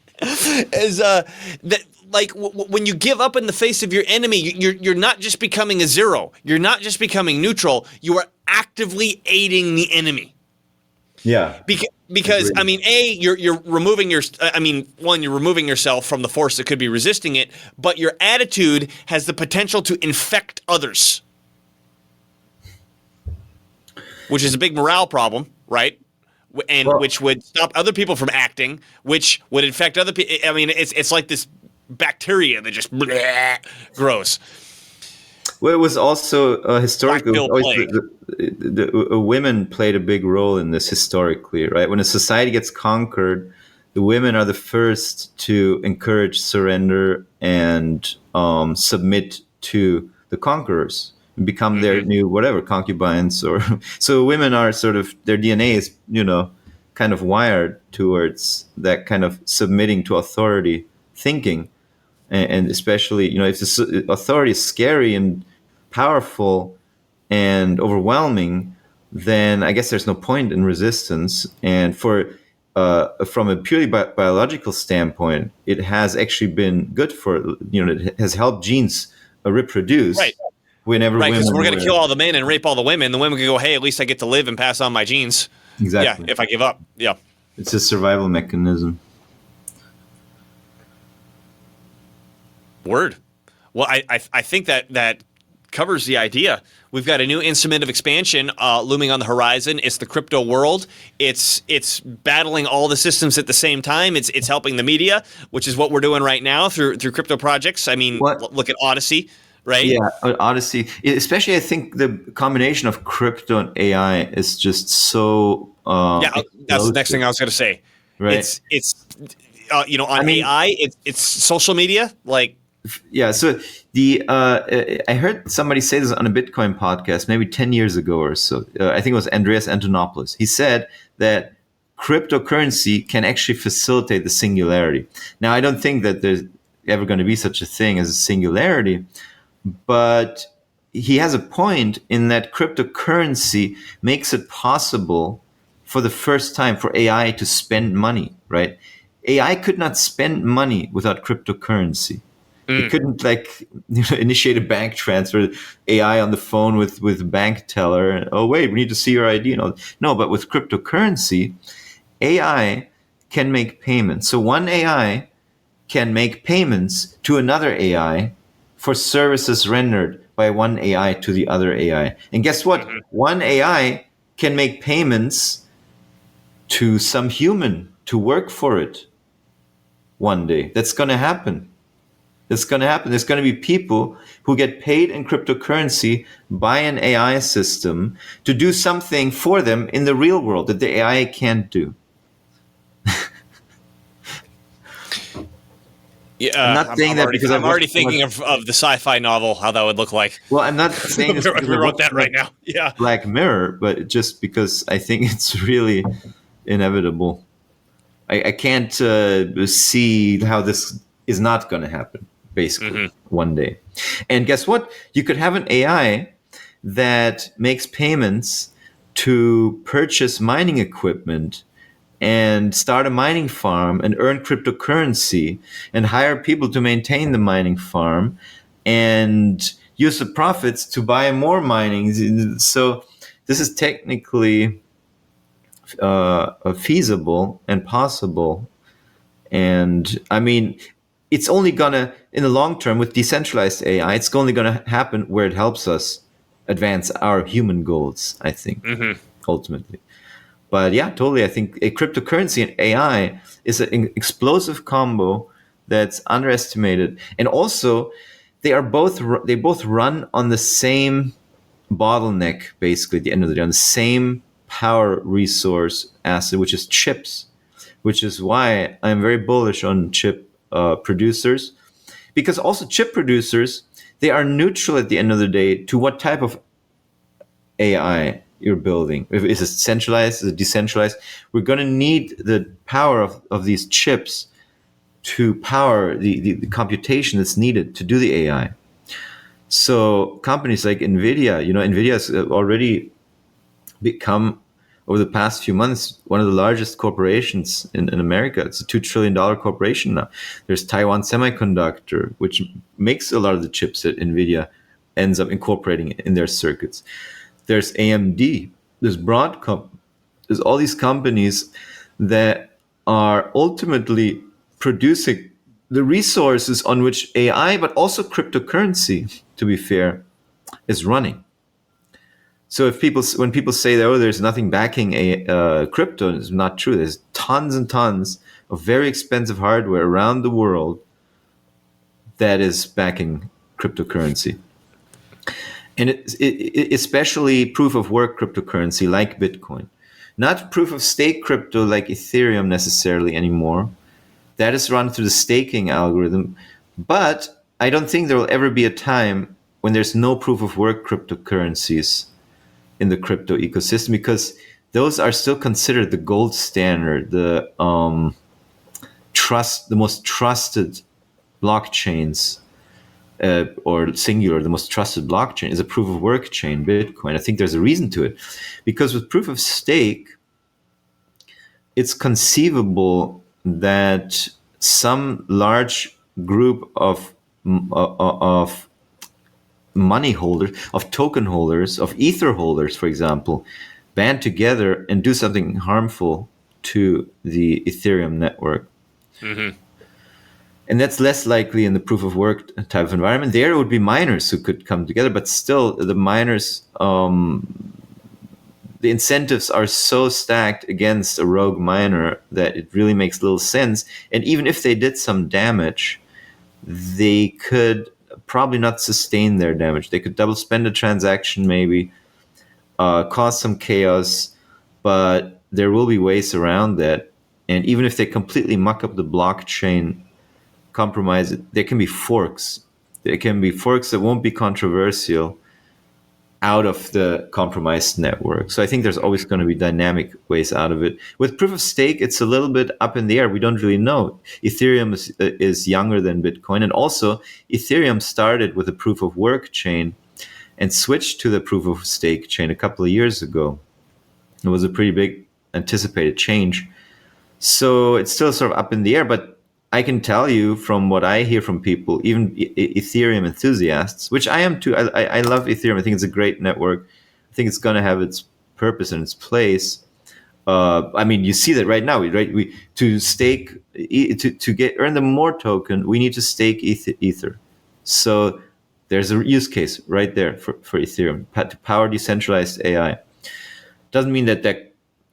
When you give up in the face of your enemy, you're not just becoming a zero. You're not just becoming neutral. You are actively aiding the enemy. Yeah. Because I mean, you're removing you're removing yourself from the force that could be resisting it, but your attitude has the potential to infect others, which is a big morale problem, right? And which would stop other people from acting, which would infect other people. I mean, it's like this bacteria that just grows. Well, it was also historically, the women played a big role in this historically, right? When a society gets conquered, the women are the first to encourage surrender and submit to the conquerors and become their new whatever concubines. Or so women are sort of, their DNA is kind of wired towards that kind of submitting to authority thinking. And especially, if the authority is scary and powerful and overwhelming, then I guess there's no point in resistance. And from a purely biological standpoint, it has actually been good for, it has helped genes reproduce. Right. whenever Right, because women we're going to kill were. all the men and rape all the women. The women can go, hey, at least I get to live and pass on my genes. Yeah, Exactly. if I give up. Yeah. It's a survival mechanism. Word. Well, I think that covers the idea. We've got a new instrument of expansion looming on the horizon. It's the crypto world. It's battling all the systems at the same time. It's helping the media, which is what we're doing right now through crypto projects. I mean, What? look at Odyssey, right? Yeah, Odyssey. Especially, I think the combination of crypto and AI is just so Yeah, that's the next explosive, thing I was going to say. right? It's I on mean, AI, it's social media. Like, yeah. So I heard somebody say this on a Bitcoin podcast maybe 10 years ago or so. I think it was Andreas Antonopoulos. He said that cryptocurrency can actually facilitate the singularity. Now, I don't think that there's ever going to be such a thing as a singularity, but he has a point in that cryptocurrency makes it possible for the first time for AI to spend money, right? AI could not spend money without cryptocurrency. It couldn't initiate a bank transfer, AI on the phone with bank teller. And, oh wait, we need to see your ID. No, but with cryptocurrency, AI can make payments. So one AI can make payments to another AI for services rendered by one AI to the other AI. And guess what? One AI can make payments to some human to work for it one day. That's going to happen. That's going to happen. There's going to be people who get paid in cryptocurrency by an AI system to do something for them in the real world that the AI can't do. I'm yeah, not saying that because I'm I've watched already so much. thinking of the sci-fi novel, how that would look like. Well, I'm not saying this because We I've wrote watched that so much right now. Yeah. Black Mirror, but just because I think it's really inevitable. I can't see how this is not going to happen, basically, one day. And guess what? You could have an AI that makes payments to purchase mining equipment and start a mining farm and earn cryptocurrency and hire people to maintain the mining farm and use the profits to buy more mining. So this is technically feasible and possible. And I mean, it's only gonna, in the long term, with decentralized AI, it's only gonna happen where it helps us advance our human goals, I think, ultimately. But yeah, totally. I think a cryptocurrency and AI is an explosive combo that's underestimated. And also, they both run on the same bottleneck, basically, at the end of the day, on the same power resource asset, which is chips, which is why I'm very bullish on chip producers, because also chip producers, they are neutral at the end of the day to what type of AI you're building. If it's centralized, is it decentralized? We're going to need the power of these chips to power the computation that's needed to do the AI. So companies like NVIDIA, NVIDIA has already become, over the past few months, one of the largest corporations in America. It's a $2 trillion corporation now. There's Taiwan Semiconductor, which makes a lot of the chips that NVIDIA ends up incorporating in their circuits. There's AMD, there's Broadcom, there's all these companies that are ultimately producing the resources on which AI, but also cryptocurrency, to be fair, is running. So when people say, "Oh, there's nothing backing a crypto," it's not true. There's tons and tons of very expensive hardware around the world that is backing cryptocurrency, and especially proof of work cryptocurrency like Bitcoin, not proof of stake crypto like Ethereum necessarily anymore. That is run through the staking algorithm, but I don't think there will ever be a time when there's no proof of work cryptocurrencies in the crypto ecosystem, because those are still considered the gold standard, the most trusted blockchains, or singular, the most trusted blockchain is a proof of work chain, Bitcoin. I think there's a reason to it, because with proof of stake, it's conceivable that some large group of money holders, of token holders, of ether holders, for example, band together and do something harmful to the Ethereum network. Mm-hmm. And that's less likely in the proof of work type of environment. There it would be miners who could come together, but still the miners, the incentives are so stacked against a rogue miner that it really makes little sense. And even if they did some damage, they could probably not sustain their damage. They could double spend a transaction, maybe cause some chaos, but there will be ways around that. And even if they completely muck up the blockchain, compromise it, there can be forks. There can be forks that won't be controversial out of the compromised network. So I think there's always going to be dynamic ways out of it. With proof of stake, it's a little bit up in the air. We don't really know. Ethereum is younger than Bitcoin. And also, Ethereum started with a proof of work chain and switched to the proof of stake chain a couple of years ago. It was a pretty big anticipated change. So it's still sort of up in the air, but I can tell you from what I hear from people, even Ethereum enthusiasts, which I am too. I love Ethereum. I think it's a great network. I think it's going to have its purpose and its place. I mean, you see that right now, right? We to stake to earn the more token, we need to stake ether. So there's a use case right there for Ethereum to power decentralized AI. Doesn't mean that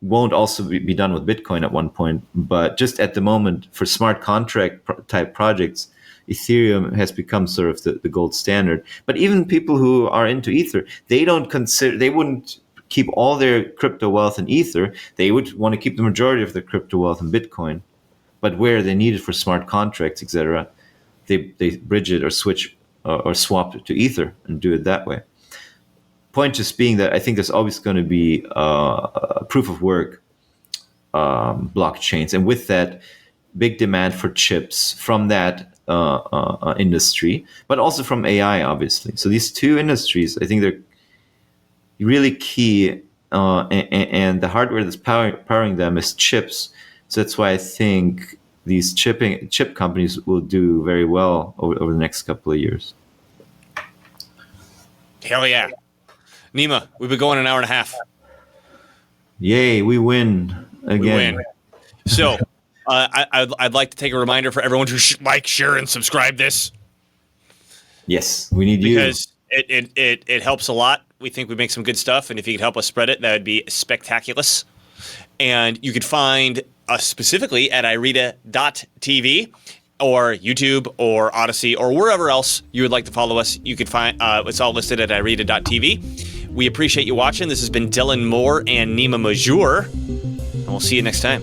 won't also be done with Bitcoin at one point, but just at the moment for smart contract type projects, Ethereum has become sort of the gold standard. But even people who are into Ether, they wouldn't keep all their crypto wealth in Ether. They would want to keep the majority of their crypto wealth in Bitcoin. But where they need it for smart contracts, etc., they bridge it or switch or swap it to Ether and do it that way. Point just being that I think there's always going to be proof of work blockchains, and with that, big demand for chips from that industry, but also from AI, obviously. So these two industries, I think they're really key, and the hardware that's powering them is chips. So that's why I think these chip companies will do very well over the next couple of years. Hell yeah. Nima, we've been going an hour and a half. Yay, we win again. We win. So I'd like to take a reminder for everyone to like, share, and subscribe this. Yes, we need you. Because it helps a lot. We think we make some good stuff, and if you could help us spread it, that would be spectaculous. And you could find us specifically at irita.tv or YouTube or Odyssey or wherever else you would like to follow us. You could find it's all listed at irita.tv. We appreciate you watching. This has been Dylan Moore and Nima Majur, and we'll see you next time.